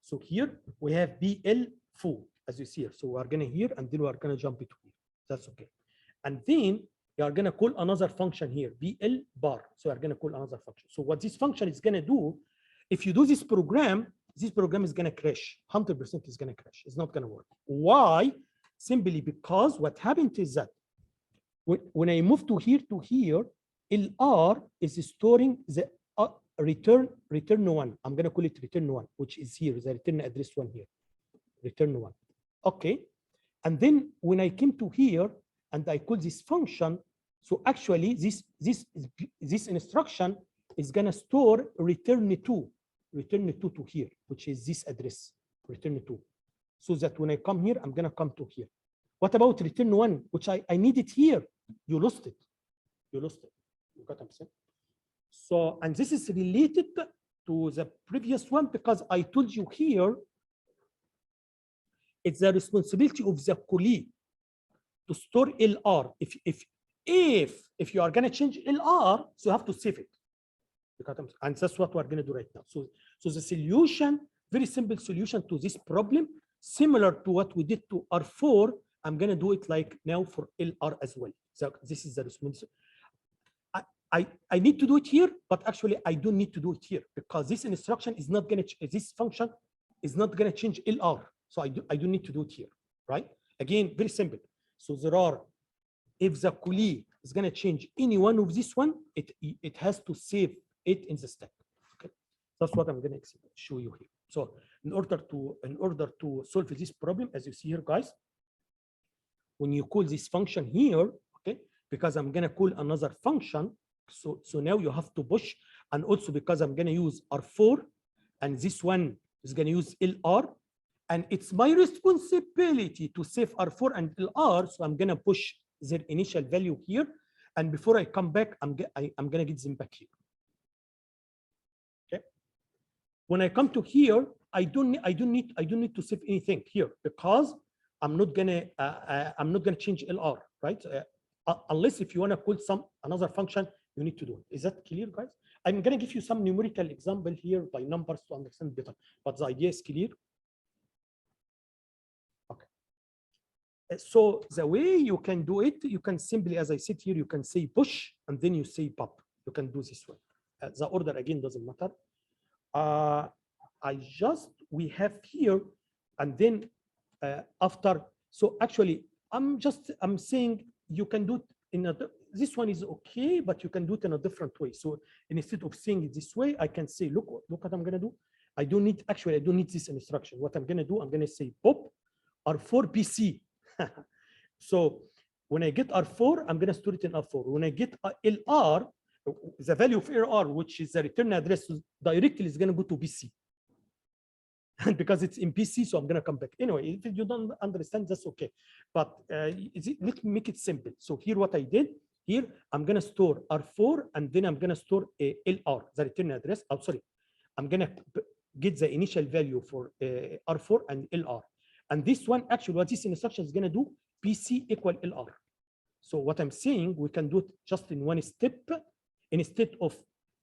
So here we have BL4, as you see here. So we are gonna here and then we are gonna jump it here. That's okay. And then you are gonna call another function here, BL bar. So we are gonna call another function. So what this function is gonna do, if you do this program is gonna crash. 100% is gonna crash. It's not gonna work. Why? Simply because what happened is that when I move to here, LR is storing the return one. I'm going to call it return one, which is here, the return address one here, return one. Okay. And then when I came to here and I call this function, so actually this instruction is going to store return two to here, which is this address, return two. So that when I come here, I'm going to come to here. What about return one, which I need it here? You lost it. You got what I'm saying? So, and this is related to the previous one because I told you here, it's the responsibility of the callee to store LR. If you are going to change LR, so you have to save it. And that's what we're going to do right now. So the solution very simple solution to this problem, similar to what we did to R4. I'm going to do it like now for LR as well. So this is the response. I need to do it here, but actually I don't need to do it here because this instruction is not going to, this function is not going to change LR. So I don't need to do it here, right? Again, very simple. So there are, if the coolie is going to change any one of this one, it has to save it in the stack. Okay, that's what I'm going to show you here. So in order to solve this problem, as you see here, guys, when you call this function here, okay, because I'm going to call another function, so now you have to push, and also because I'm going to use R4, and this one is going to use LR, and it's my responsibility to save R4 and LR, so I'm going to push their initial value here, and before I come back, I'm going to get them back here. Okay. When I come to here, I don't need to save anything here because I'm not gonna change LR, right? Unless if you want to call another function, you need to do it. Is that clear, guys? I'm gonna give you some numerical example here by numbers to understand better, but the idea is clear. Okay. So the way you can do it, you can simply, as I said here, you can say push and then you say pop. You can do this way. The order again doesn't matter. We have here, and then after, so actually, I'm saying you can do it in this one is okay, but you can do it in a different way. So instead of saying it this way, I can say, look what I'm going to do. I don't need this instruction. What I'm going to do, I'm going to say pop R4 PC. So when I get R4, I'm going to store it in R4. When I get LR, the value of LR, which is the return address, directly is going to go to PC. And because it's in PC, so I'm going to come back. Anyway, if you don't understand, that's okay. But let me make it simple. So here what I did, here I'm going to store R4, and then I'm going to store LR, the return address. Oh, sorry. I'm going to get the initial value for R4 and LR. And this one, actually, what this instruction is going to do, PC equal LR. So what I'm saying, we can do it just in one step. Instead of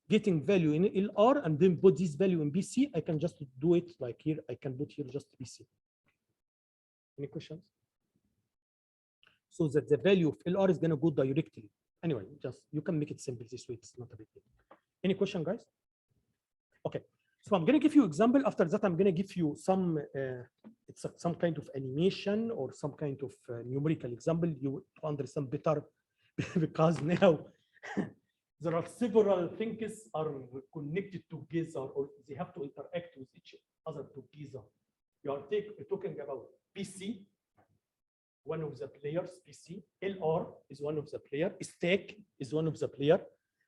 getting value in LR and then put this value in BC, I can just do it like here. I can put here just BC. Any questions? So that the value of LR is going to go directly. Anyway, just you can make it simple this way. It's not a big deal. Any question, guys? Okay. So I'm going to give you example. After that, I'm going to give you some. It's some kind of animation or some kind of numerical example you to understand better, because now. There are several things are connected together, or they have to interact with each other together. You are talking about PC, one of the players, PC, LR is one of the player, stack is one of the player.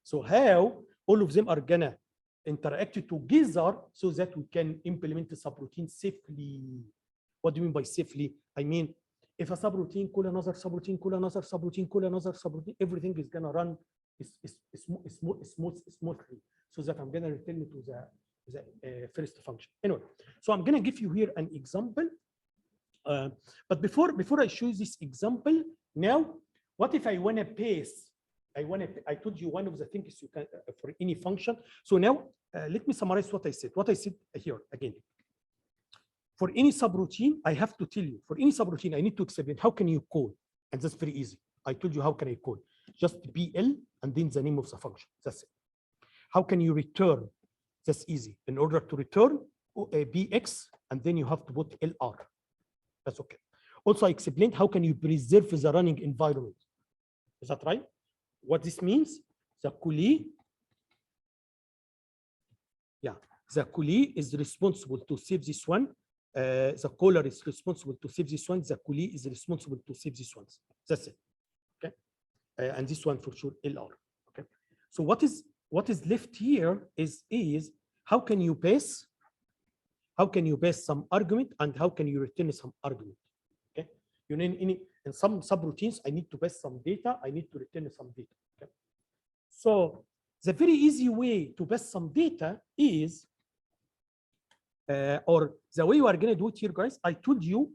So how all of them are gonna interact together so that we can implement the subroutine safely. What do you mean by safely? I mean, if a subroutine call another subroutine, call another subroutine, call another subroutine, everything is gonna run smoothly, so that I'm going to return to the first function. Anyway, so I'm going to give you here an example. But before I show you this example, now, what if I want to pass? I told you one of the things you can for any function. So now, let me summarize what I said. What I said here again. For any subroutine, I have to tell you. For any subroutine, I need to explain how can you call, and that's very easy. I told you how can I call. Just BL and then the name of the function. That's it. How can you return? That's easy. In order to return BX, and then you have to put LR. That's okay. Also, I explained how can you preserve the running environment. Is that right? What this means? The coolie, the coolie is responsible to save this one. The caller is responsible to save this one. The coolie is responsible to save this one. That's it. And this one for sure LR. Okay. So what is left here is how can you pass some argument and how can you return some argument? Okay. You know, in some subroutines, I need to pass some data, I need to return some data. Okay. So the very easy way to pass some data is, or the way we are going to do it here, guys. I told you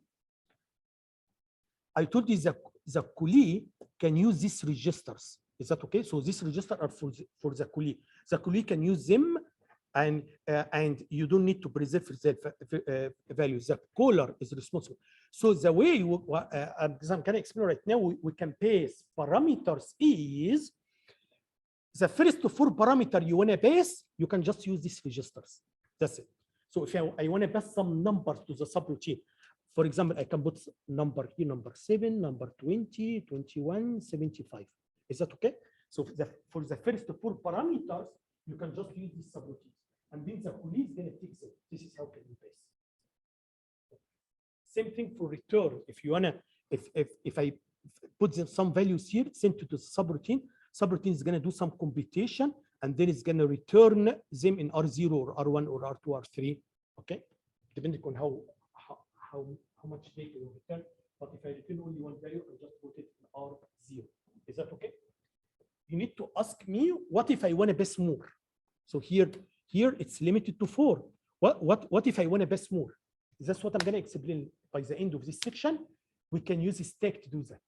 the coolie can use these registers. Is that okay? So these registers are for the coolie. The coolie can use them and you don't need to preserve the values. The caller is responsible. So the way you, as I'm going to explain right now, we can pass parameters is the first 4 parameter you want to pass, you can just use these registers. That's it. So if I want to pass some numbers to the subroutine, for example, I can put number here, number 7, number 20, 21, 75. Is that okay? So for the first 4 parameters, you can just use this subroutine. And then the police is going to fix it. This is how can you pass. Same thing for return. If you wanna, if I put some values here, send to the subroutine is gonna do some computation, and then it's gonna return them in R0 or R1 or R2 or R3. Okay, depending on how much data you return. But if I return only one value, I just put it in R0. Is that okay? You need to ask me, what if I want to pass more? So here it's limited to 4. What if I want to pass more? That's what I'm going to explain by the end of this section. We can use a stack to do that.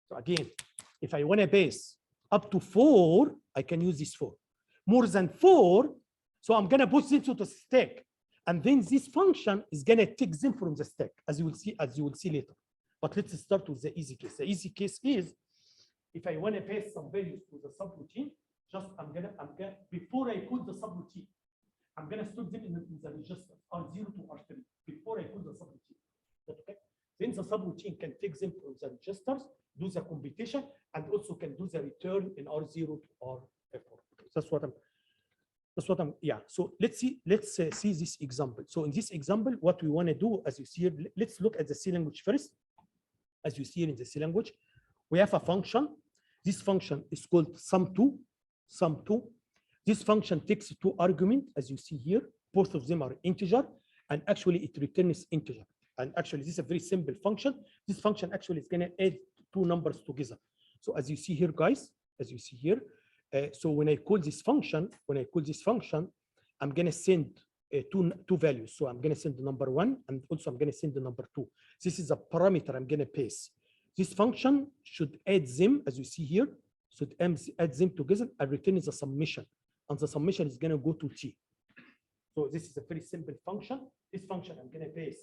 So again, if I want to pass up to 4, I can use this 4. More than 4, so I'm going to put them to the stack. And then this function is going to take them from the stack, as you will see later. But let's start with the easy case. The easy case is, if I want to pass some values to the subroutine, just I'm gonna before I call the subroutine, I'm gonna store them in the register R0 to R3 before I call the subroutine. Okay. Then the subroutine can take them from the registers, do the computation, and also can do the return in R0 to R4. That's what I'm. Yeah. So let's see this example. So in this example, what we want to do, as you see here, let's look at the C language first. As you see here in the C language, we have a function. This function is called sum2. This function takes 2 arguments, as you see here. Both of them are integer, and actually it returns integer. And actually, this is a very simple function. This function actually is going to add 2 numbers together. So as you see here, guys, as you see here, so when I call this function, I'm going to send two values. So I'm going to send the number 1, and also I'm going to send the number 2. This is a parameter I'm going to pass. This function should add them, as you see here, should add them together and return the summation. And the summation is going to go to T. So this is a very simple function. This function, I'm going to pass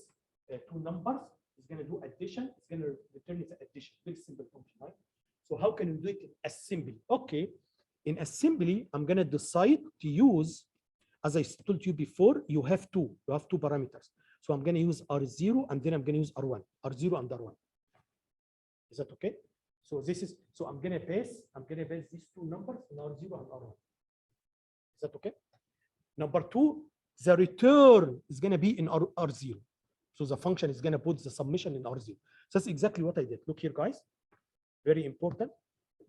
2 numbers. It's going to do addition. It's going to return the addition. Very simple function, right? So how can you do it in assembly? Okay, in assembly, I'm going to decide to use, as I told you before, you have two parameters. So I'm going to use R0, and then I'm going to use R1, R0 and R1. Is that okay? So I'm going to pass these 2 numbers in R0 and R1. Is that okay? Number 2, the return is going to be in R0. So the function is going to put the summation in R0. So that's exactly what I did. Look here, guys. Very important.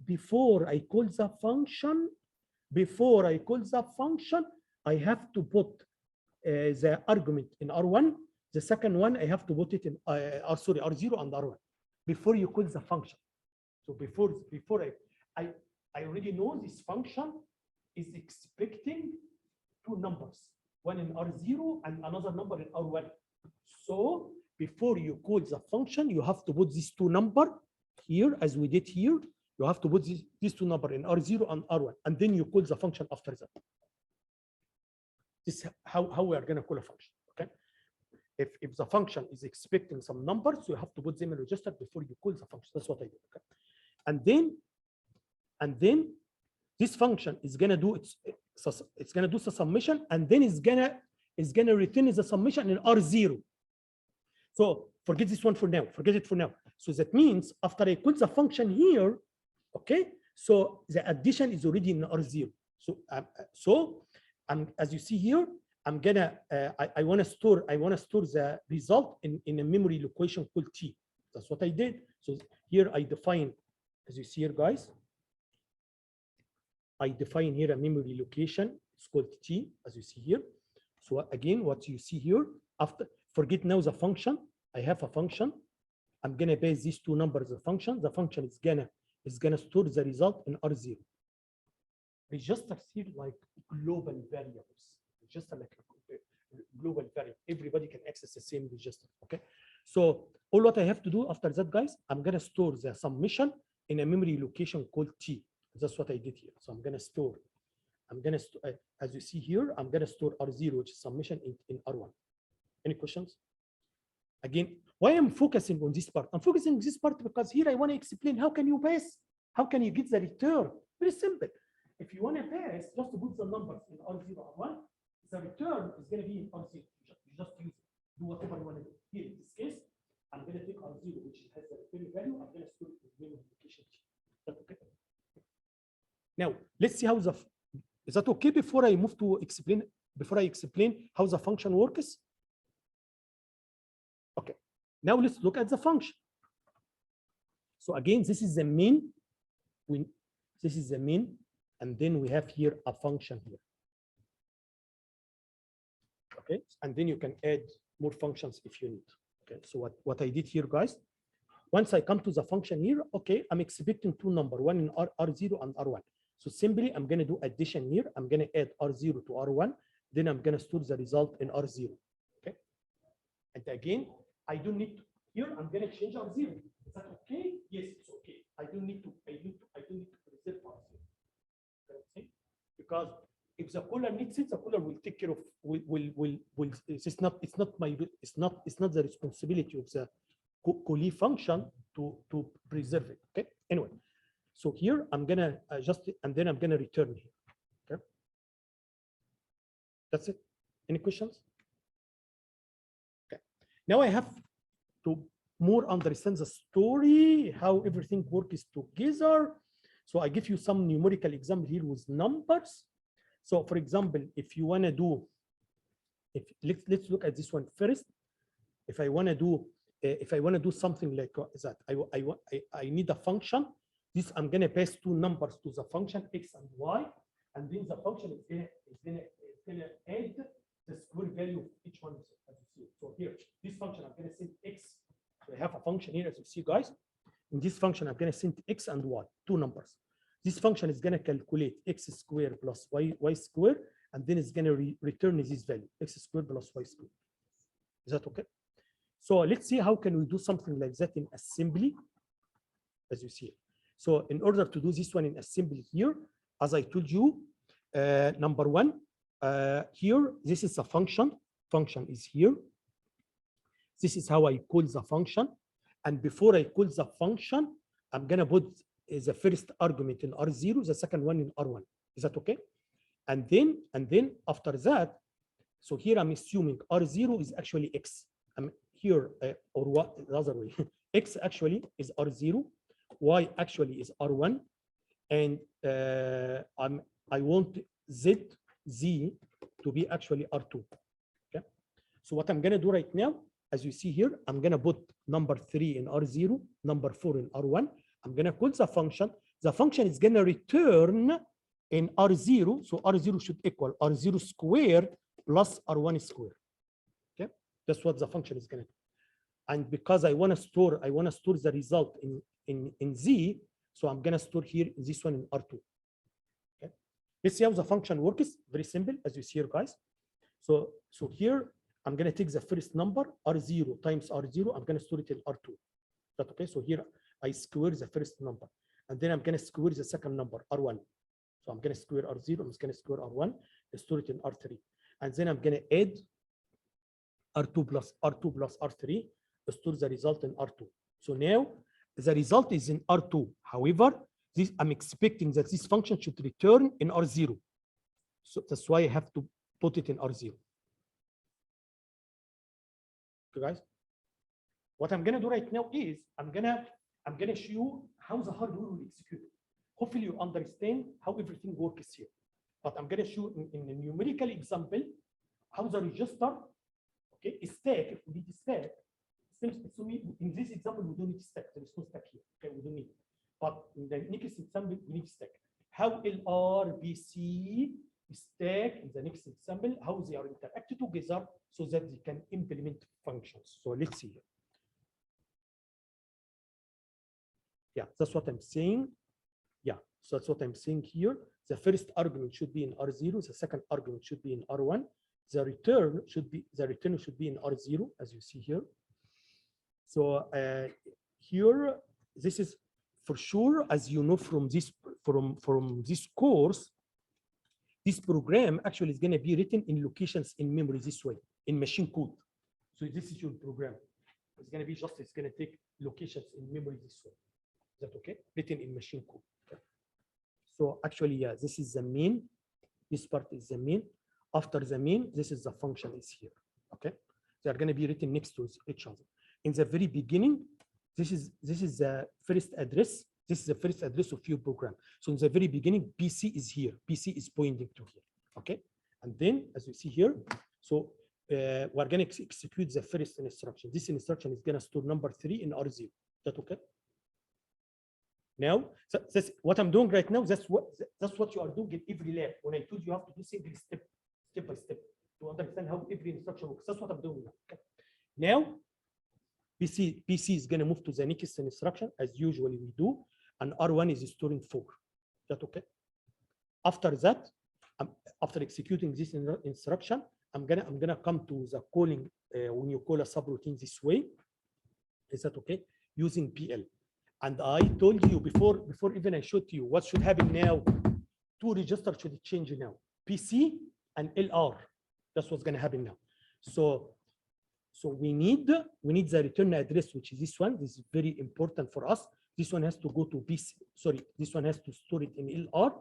Before I call the function, I have to put the argument in R1. The second one, I have to put it in R0 and R1 before you call the function. So before I already know this function is expecting 2 numbers, one in R0 and another number in R1. So before you call the function, you have to put these 2 numbers here, as we did here. You have to put these 2 numbers in R0 and R1, and then you call the function after that. This is how we are going to call a function. Okay. If the function is expecting some numbers, you have to put them in register before you call the function. That's what I did. Okay. And then this function is going to do it's going to do the summation, and then it's going to return the summation in R0. So forget this one for now. Forget it for now. So that means after I call the function here, okay, so the addition is already in R0. So as you see here, I'm gonna I want to store the result in a memory location called T. That's what I did. So here I define, as you see here, guys, I define here a memory location. It's called T, as you see here. So again, what you see here, after, forget now the function. I have a function. I'm gonna base these 2 numbers of function. The function is gonna store the result in R0. Registers here like global variables. Register like a global variable. Everybody can access the same register. Okay. So all what I have to do after that, guys, I'm gonna store the summation in a memory location called T. That's what I did here. So I'm gonna store I'm gonna as you see here, I'm gonna store R0, which is summation in R1. Any questions? Again, why I'm focusing on this part? I'm focusing on this part because here I want to explain how can you pass? How can you get the return? Very simple. If you want to pass, just put the numbers in R0 R1. The return is going to be in R0. You just use it. Do whatever you want to do. Here in this case, I'm going to take R0, which has the return value. I'm going to store it in multiplication. That's okay. Now let's see how the. Is that okay before I move to explain? Before I explain how the function works. Okay. Now let's look at the function. So again, this is the main. This is the main, and then we have here a function here. Okay, and then you can add more functions if you need. Okay, so what I did here, guys, once I come to the function here, okay, I'm expecting two numbers, one in R0 and R1. So simply, I'm going to do addition here. I'm going to add R0 to R1. Then I'm going to store the result in R0. Okay, and again, I don't need to, here. I'm going to change R0. Is that okay? Yes, it's okay. I don't need to preserve R0. Okay, because if the caller needs it, the caller will take care of. It's not the responsibility of the callee function to preserve it. Okay. Anyway, so here I'm gonna adjust it, and then I'm gonna return here. Okay. That's it. Any questions? Okay. Now I have to more understand the story, how everything works together. So I give you some numerical example here with numbers. So for example, if you want to do, let's look at this one first. If I want to do something like that, I need a function. This I'm going to pass two numbers to the function x and y, and then the function is going to add the square value of each one, as you see. So here, this function I'm going to send x. So I have a function here, as you see, guys. In this function, I'm going to send x and y, two numbers. This function is going to calculate x squared plus y squared, and then it's going to return this value, x squared plus y squared. Is that okay? So let's see how can we do something like that in assembly, as you see. So in order to do this one in assembly here, as I told you, number one, here, this is a function. Function is here. This is how I call the function. And before I call the function, I'm going to put the first argument in R0, the second one in R1. Is that okay? And then after that, so here I'm assuming R0 is actually X. I'm here, or what the other way. X actually is R0, Y actually is R1, and I want Z to be actually R2. Okay. So what I'm going to do right now, as you see here, I'm going to put number 3 in R0, number 4 in R1. I'm going to call the function. The function is going to return in R0. So R0 should equal R0 squared plus R1 squared. Okay, that's what the function is going to do. And because I want to store the result in Z, so I'm going to store here this one in R2. Okay, let's see how the function works. Very simple, as you see here, guys. So here I'm going to take the first number R0 times R0. I'm going to store it in R2. That's okay. So here I square the first number, and then I'm going to square the second number, R1. So I'm going to square R0, I'm going to square R1, store it in R3. And then I'm going to add R2 plus R3, store the result in R2. So now the result is in R2. However, I'm expecting that this function should return in R0. So that's why I have to put it in R0. Okay, guys? What I'm going to do right now is I'm going to show you how the hardware will execute. Hopefully you understand how everything works here. But I'm going to show in a numerical example how the register, okay, is stack. If we need a stack, in this example we don't need stack. There is no stack here. Okay, we don't need it. But in the next example we need stack. How LR, BC, stack in the next example, how they are interacted together so that they can implement functions. So let's see here. Yeah, that's what I'm saying. Yeah, so that's what I'm saying here. The first argument should be in R0. The second argument should be in R1. The return should be in R0, as you see here. So here, this is for sure, as you know from this course, This program actually is going to be written in locations in memory this way, in machine code. So this is your program. It's going to be just, it's going to take locations in memory this way. Is that okay? Written in machine code. Okay. So actually, yeah, this is the main. This part is the main. After the main, this is the function is here. Okay. They are going to be written next to each other. In the very beginning, this is the first address. This is the first address of your program. So in the very beginning, PC is here. PC is pointing to here. Okay. And then, as you see here, so we're going to execute the first instruction. This instruction is going to store number 3 in R0. Is that okay? Now, so that's what I'm doing right now. That's what you are doing in every lab. When I told you have to do simple step by step to understand how every instruction works. That's what I'm doing now. Okay. Now, PC is going to move to the next instruction as usually we do, and R1 is storing 4. Is that okay? After that, after executing this instruction, I'm gonna come to the calling when you call a subroutine this way. Is that okay? Using PL. And I told you before even I showed you what should happen now. 2 registers should change now. PC and LR. That's what's gonna happen now. So we need the return address, which is this one. This is very important for us. This one has to go to PC. Sorry, this one has to store it in LR.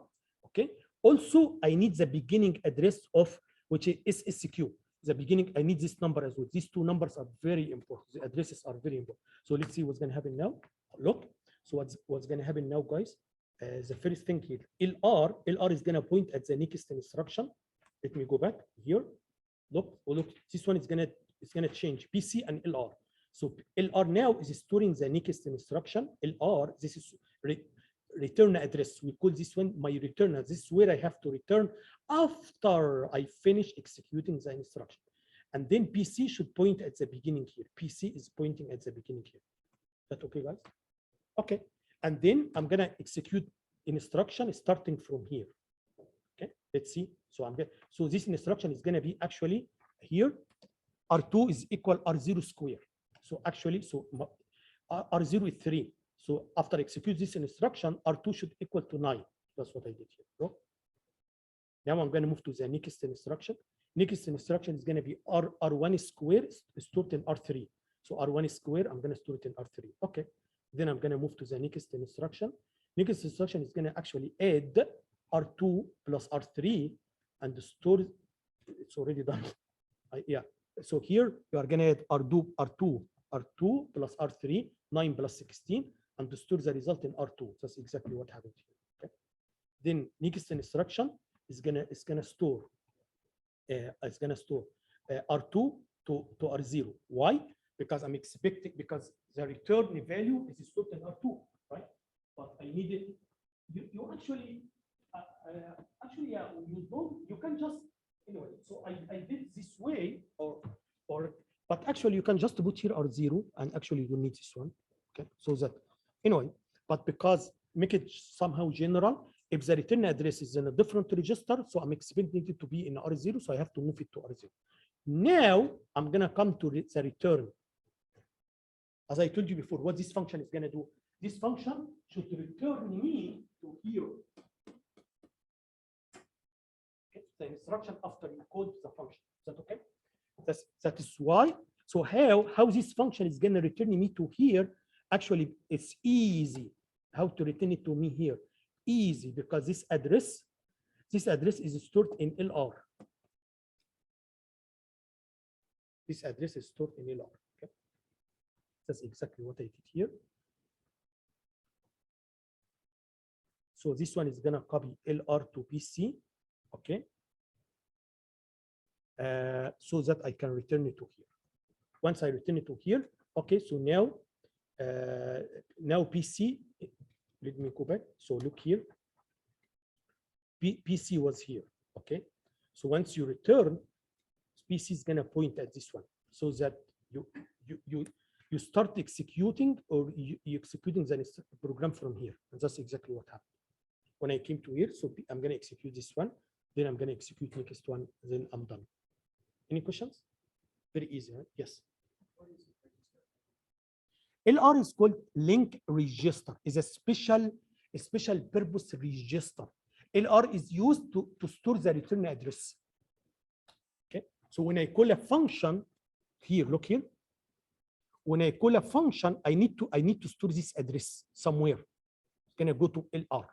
Okay. Also, I need the beginning address of which is SSQ. The beginning, I need this number as well. These 2 numbers are very important. The addresses are very important. So let's see what's going to happen now. Look. So what's going to happen now, guys? The first thing here, LR is going to point at the next instruction. Let me go back here. Look. This one is going to change PC and LR. So LR now is storing the next instruction. LR, this is return address. We call this one my return. This is where I have to return after I finish executing the instruction. And then PC should point at the beginning here. PC is pointing at the beginning here. Is that okay, guys? Okay. And then I'm gonna execute instruction starting from here. Okay. Let's see. So this instruction is gonna be actually here. R2 is equal R0 square. So actually, R0 is 3. So after execute this instruction, R2 should equal to 9. That's what I did here. So now I'm going to move to the next instruction. Next instruction is going to be R1 square stored in R3. So R1 square, I'm going to store it in R3. Okay. Then I'm going to move to the next instruction. Next instruction is going to actually add R2 plus R3 and store. It's already done. Yeah. So here you are going to add R2 plus R3, 9 plus 16. And to store the result in R2. That's exactly what happened here. Okay. Then next instruction is gonna store R2 to R0. Why? Because I'm expecting, because the return value is stored in R2, right? But I need it. You actually you can just anyway. So I did this way but actually you can just put here R0 and actually you don't need this one. Okay, so that. Anyway, but because make it somehow general, if the return address is in a different register, so I'm expecting it to be in R0, so I have to move it to R0. Now I'm gonna come to the return. As I told you before, what this function is gonna do? This function should return me to here. Okay, the instruction after you code the function. Is that okay? That is why. So how this function is gonna return me to here? Actually, it's easy how to return it to me here. Easy, because this address is stored in LR. This address is stored in LR. Okay, that's exactly what I did here. So this one is gonna copy LR to PC. Okay, so that I can return it to here. Once I return it to here, okay. So now PC, let me go back. So look here. PC was here. Okay. So once you return, PC is gonna point at this one, so that you start executing or you executing the program from here. And that's exactly what happened. When I came to here, so I'm gonna execute this one, then I'm gonna execute next one, then I'm done. Any questions? Very easy, right? Yes. LR is called link register. Is a special purpose register. LR is used to store the return address. Okay, so when I call a function here, look here. When I call a function, I need to store this address somewhere. It's gonna go to LR.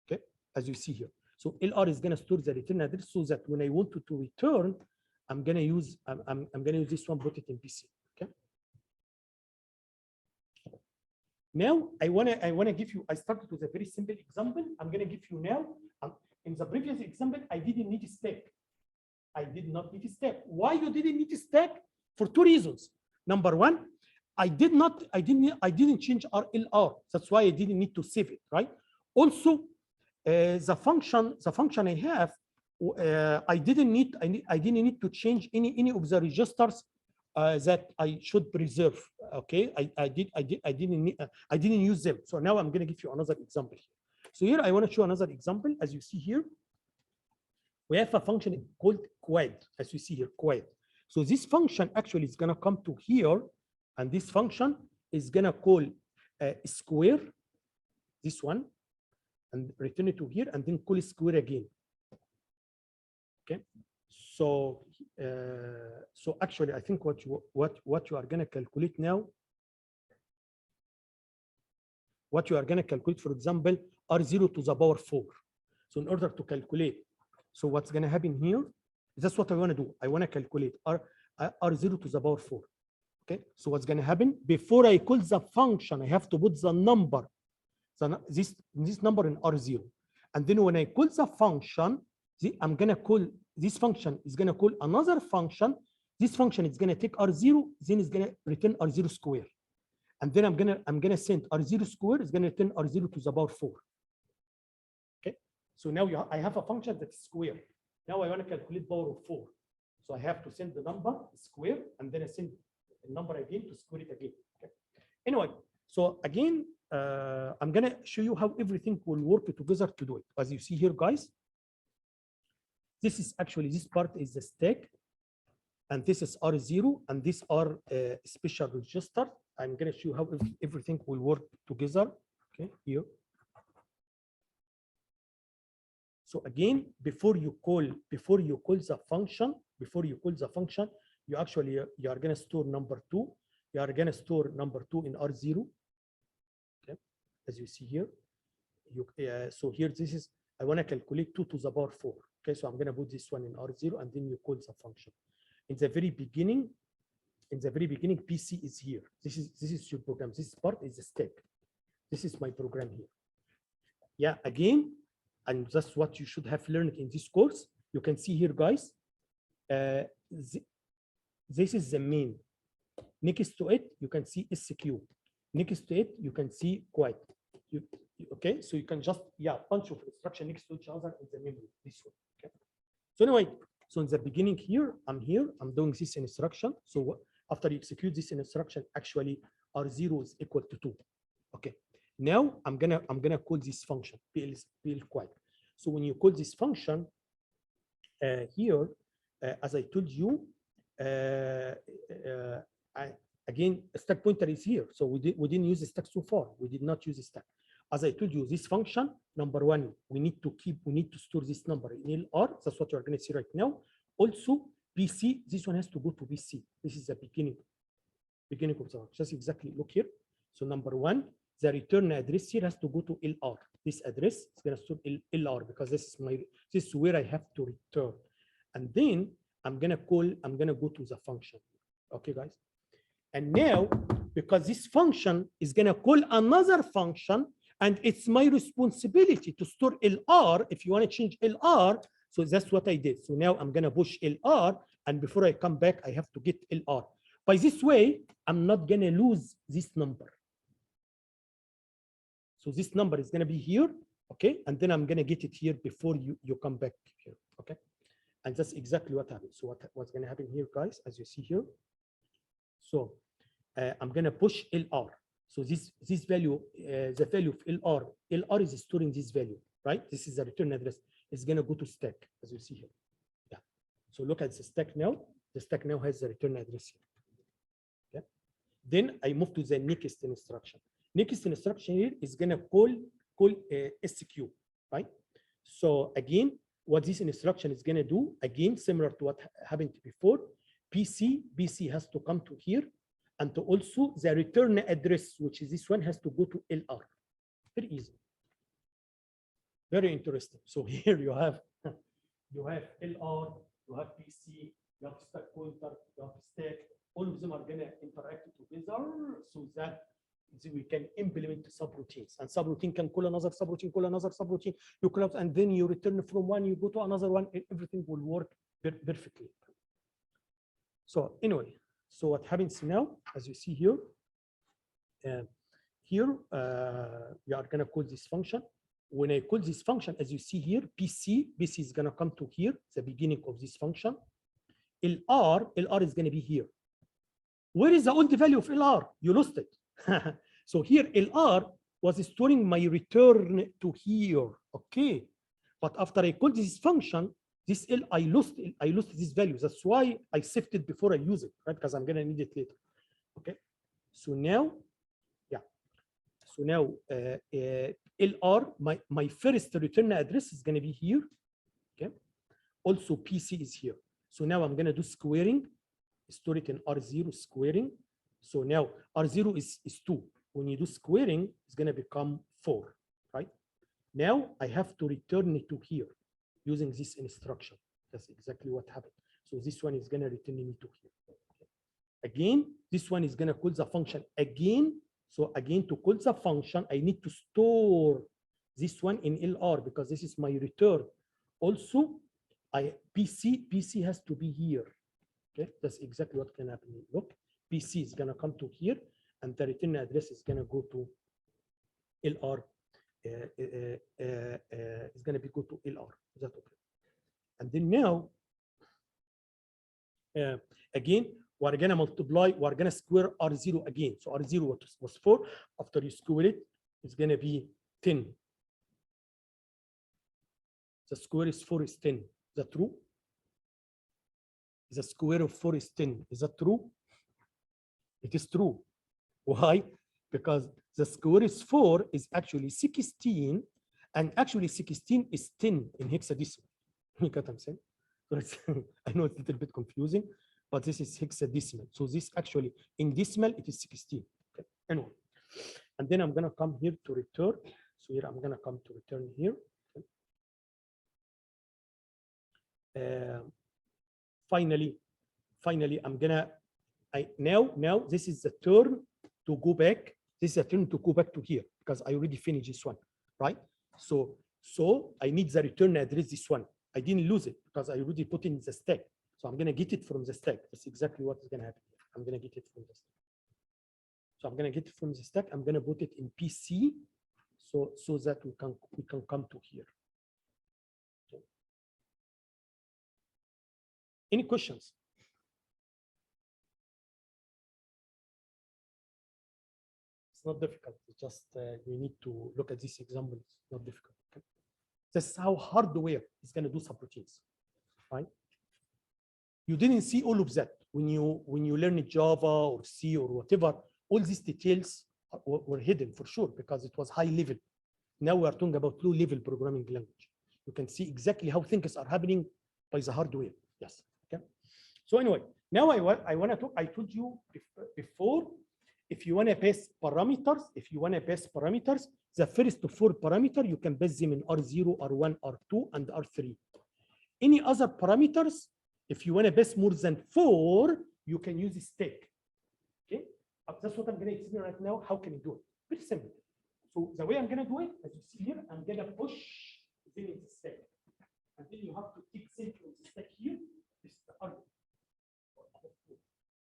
Okay, as you see here. So LR is gonna store the return address so that when I want to return, I'm gonna use this one, put it in PC. Okay. Now I wanna give you. I started with a very simple example. I'm gonna give you now. In the previous example, I didn't need a stack. I did not need a stack. Why you didn't need a stack? For two reasons. Number one, I didn't change RLR. That's why I didn't need to save it, right? Also, the function I have, I didn't need to change any of the registers that I should preserve. Okay, I didn't use them. So now I'm going to give you another example. So here I want to show another example. As you see here, we have a function called quad. As you see here, quad. So this function actually is going to come to here, and this function is going to call square, this one, and return it to here, and then call square again. Okay. So so actually, I think what you are going to calculate now, what you are going to calculate, for example, R0 to the power 4. So in order to calculate, so what's going to happen here? That's what I want to do. I want to calculate R0 to the power 4. Okay. So what's going to happen? Before I call the function, I have to put the number, this number in R0. And then when I call the function, I'm going to call this function is going to call another function. This function is going to take R0, then it's going to return R0 square. And then I'm going to send R0 square is going to return R0 to the power 4. Okay. So now I have a function that's square. Now I want to calculate power of 4. So I have to send the number square, and then I send the number again to square it again. Okay. Anyway, so again, I'm going to show you how everything will work together to do it. As you see here, guys, this is actually, this part is the stack, and this is R0, and these are special register. I'm going to show you how everything will work together. Okay, here. So again, before you call the function, you are going to store number 2. You are going to store number 2 in R0. Okay, as you see here. So here, this is, I want to calculate 2 to the power 4. Okay, so I'm going to put this one in R0, and then you call the function. In the very beginning, PC is here. This is your program. This part is the stack. This is my program here. Yeah, again, and that's what you should have learned in this course. You can see here, guys. This is the main. Next to it, you can see SQ. Next to it, you can see quite. Okay, so you can just bunch of instruction next to each other in the memory. This one. Okay. So anyway, so in the beginning here, I'm doing this instruction. So after you execute this instruction, actually R0 is equal to 2. Okay. Now I'm gonna call this function PL quite. So when you call this function here, as I told you, again, a stack pointer is here. So we didn't use the stack so far. We did not use the stack. As I told you, this function, number one, we need to store this number in LR. That's what you're going to see right now. Also, PC, this one has to go to PC. This is the beginning of the function. Just exactly look here. So number one, the return address here has to go to LR. This address is going to store LR because this is where I have to return. And then I'm going to go to the function. Okay, guys. And now, because this function is going to call another function, and it's my responsibility to store LR. If you want to change LR, so that's what I did. So now I'm going to push LR, and before I come back, I have to get LR. By this way, I'm not going to lose this number. So this number is going to be here, okay? And then I'm going to get it here before you come back here, okay? And that's exactly what happened. So what's going to happen here, guys, as you see here. So I'm going to push LR. So this value, the value of LR is storing this value, right? This is the return address. It's going to go to stack, as you see here. Yeah. So look at the stack now. The stack now has the return address here. Okay. Then I move to the next instruction. Next instruction here is going to call SQ. right? So again, what this instruction is going to do, again, similar to what happened before, PC has to come to here, and to also the return address, which is this one, has to go to LR. Very easy. Very interesting. So here you have LR, you have PC, you have stack pointer, you have stack. All of them are going to interact together so that we can implement subroutines. And subroutine can call another subroutine, you call out, and then you return from one, you go to another one, and everything will work perfectly. So anyway, so what happens now, as you see here, we are going to call this function. When I call this function, as you see here, PC is going to come to here, the beginning of this function. LR is going to be here. Where is the old value of LR? You lost it. So here LR was storing my return to here. Okay. But after I called this function, this I lost this value. That's why I saved it before I use it, right? Because I'm going to need it later. Okay. So now, so now LR, my first return address is going to be here. Okay. Also PC is here. So now I'm going to do squaring, store it in R0 squaring. So now R0 is 2. When you do squaring, it's going to become 4, right? Now I have to return it to here using this instruction. That's exactly what happened. So this one is going to return me to here. Again, this one is going to call the function again. So again, to call the function, I need to store this one in LR because this is my return. Also, PC has to be here. Okay, that's exactly what can happen. Look, PC is going to come to here, and the return address is going to go to LR. It's going to go to LR. Is that okay? And then now, again, we're going to multiply, we're going to square R0 again. So R0 was 4. After you square it, it's going to be 10. The square is 4 is 10. Is that true? The square of 4 is 10. Is that true? It is true. Why? Because the square is 4 is actually 16, and actually 16 is 10 in hexadecimal. You get what I'm saying? So I know it's a little bit confusing, but this is hexadecimal. So this actually in decimal it is 16. Okay. Anyway, and then I'm gonna come here to return. So here I'm gonna come to return here. Okay. Finally, I'm gonna now this is the turn to go back. This is a turn to go back to here because I already finished this one, right? So I need the return address this one. I didn't lose it because I already put in the stack. So I'm gonna get it from the stack. That's exactly what is gonna happen. I'm gonna get it from the stack. So I'm gonna get it from the stack. I'm gonna put it in PC, so that we can come to here. Okay. Any questions? It's not difficult. It's just you need to look at this example. It's not difficult. Okay? That's how hardware is going to do subroutines, right? You didn't see all of that when you learn Java or C or whatever. All these details were hidden for sure because it was high level. Now we are talking about low level programming language. You can see exactly how things are happening by the hardware. Yes. Okay. So anyway, now I want to talk. I told you before, if you want to pass parameters, the first 4 parameters you can pass them in R0, R1, R2, and R3. Any other parameters, if you want to pass more than 4, you can use a stack. Okay, that's what I'm going to explain right now. How can you do it? Very simple. So the way I'm going to do it, as you see here, I'm going to push them in the stack, and then you have to take them from the stack here. This is the argument.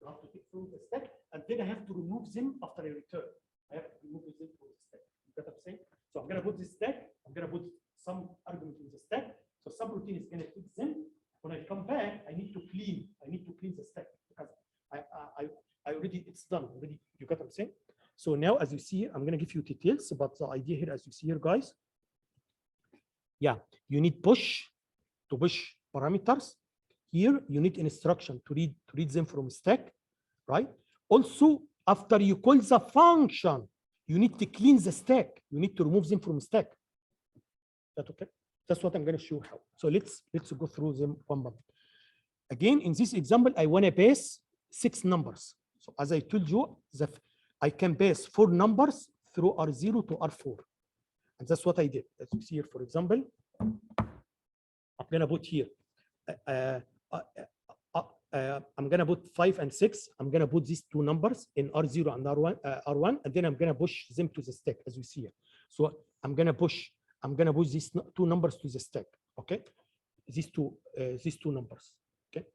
You have to take from the stack, and then I have to remove them after I return. I have to remove them from the stack. You get what I'm saying? So I'm going to put this stack. I'm going to put some argument in the stack. So subroutine is going to take them. When I come back, I need to clean the stack because I already, it's done already. You get what I'm saying? So now, as you see, I'm going to give you details, but the idea here, as you see here, guys, yeah, you need push to push parameters. Here, you need instruction to read them from stack, right? Also, after you call the function, you need to clean the stack. You need to remove them from stack. That okay? That's what I'm going to show how. So let's go through them one by one. Again, in this example, I want to pass 6 numbers. So as I told you, I can pass 4 numbers through R0 to R4. And that's what I did. As you see here, for example, I'm going to put here, I'm going to put 5 and 6. I'm going to put these 2 numbers in R0 and R1, and then I'm going to push them to the stack, as you see here. So I'm going to push these 2 numbers to the stack. Okay, these two numbers. Okay,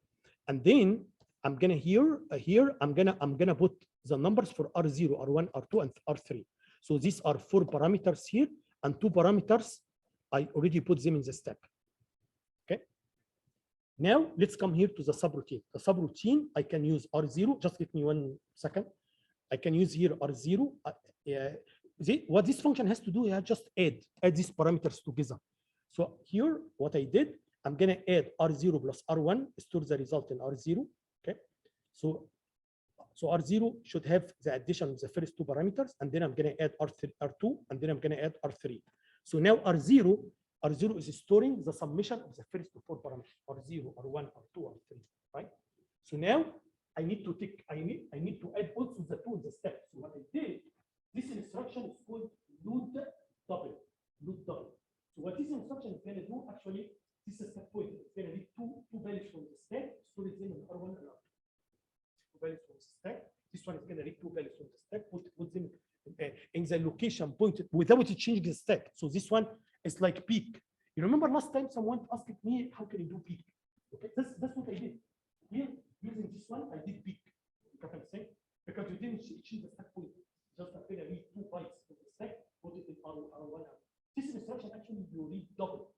and then I'm going to I'm going to put the numbers for R0, R1, R2, and R3. So these are 4 parameters here, and 2 parameters I already put them in the stack. Okay. Now let's come here to the subroutine. The subroutine, I can use R0. Just give me 1 second. I can use here R0. What this function has to do is just add these parameters together. So here, what I did, I'm going to add R0 plus R1, store the result in R0. Okay. So R0 should have the addition of the first 2 parameters, and then I'm going to add R2, and then I'm going to add R3. So now R0 is storing the summation of the first 4 parameters, R0, R1, R2, R3, right? So now I need to add also the 2 in the step. So what I did, this instruction is called load double. So what this instruction is going to do, actually, this is step point. It's going to read two values from the stack, store it in R1 and R2. 2 values from the stack. This one is going to read 2 values from the stack, put them in the location pointed without changing the stack. So this one is like peak. You remember last time someone asked me, how can you do peak? Okay, that's what I did. Here, using this one, I did peak. You get what I'm saying? Because you didn't change the stack point. Just I'm going to read 2 bytes from the stack, put it in R1. This instruction actually you read double.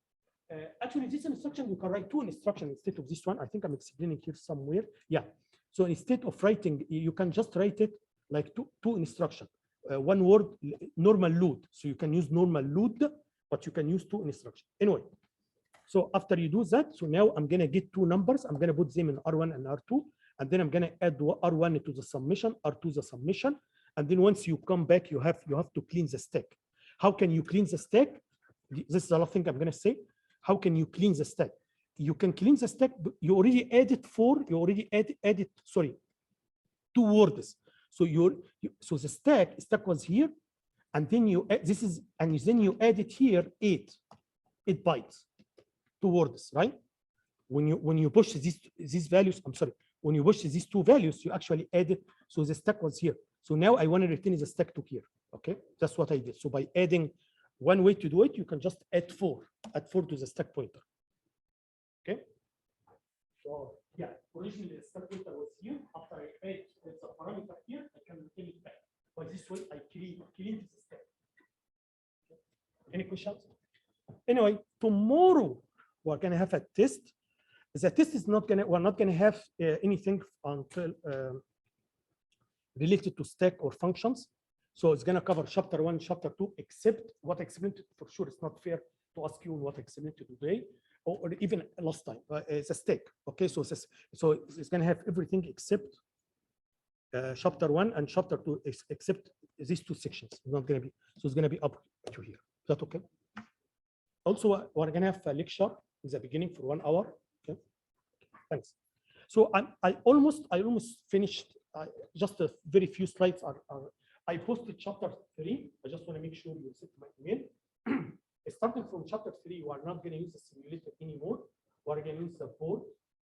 Actually, this instruction you can write 2 instructions instead of this one. I think I'm explaining here somewhere. Yeah. So instead of writing, you can just write it like two instructions. 1 word, normal load. So you can use normal load, but you can use 2 instructions. Anyway, so after you do that, so now I'm going to get 2 numbers. I'm going to put them in R1 and R2, and then I'm going to add R1 to the summation, R2 the summation, and then once you come back, you have to clean the stack. How can you clean the stack? This is the last thing I'm going to say. How can you clean the stack? You can clean the stack. You already added 2 words. So so the stack was here, and then then you added here 8 bytes, 2 words, right? When you push these values, I'm sorry, when you push these 2 values, you actually added. So the stack was here. So now I want to return the stack to here. Okay, that's what I did. So by adding, one way to do it, you can just add 4 to the stack pointer. Okay. So yeah, originally the stack pointer was here. After I add the parameter here, I can return it back. By this way, I clean the stack. Okay. Any questions? Anyway, tomorrow we're gonna have a test. The test is we're not gonna have anything until related to stack or functions. So it's going to cover chapter 1, chapter 2, except what I explained. For sure, it's not fair to ask you what I explained today, or even last time. It's a stack. Okay, so it's going to have everything except chapter 1 and chapter 2, except these 2 sections. It's not going to be. So it's going to be up to here. Is that okay? Also, we're going to have a lecture in the beginning for 1 hour. Okay. Thanks. So I almost finished. Just a very few slides are I posted chapter 3. I just want to make sure you receive my email. Starting from chapter 3, we are not going to use the simulator anymore. We are going to use the board.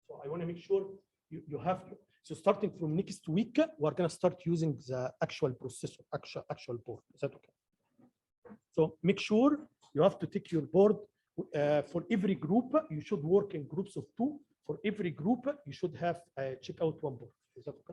So I want to make sure you have. So starting from next week, we're going to start using the actual processor, actual board. Is that okay? So make sure you have to take your board. For every group, you should work in groups of 2. For every group, you should have check out 1 board. Is that okay?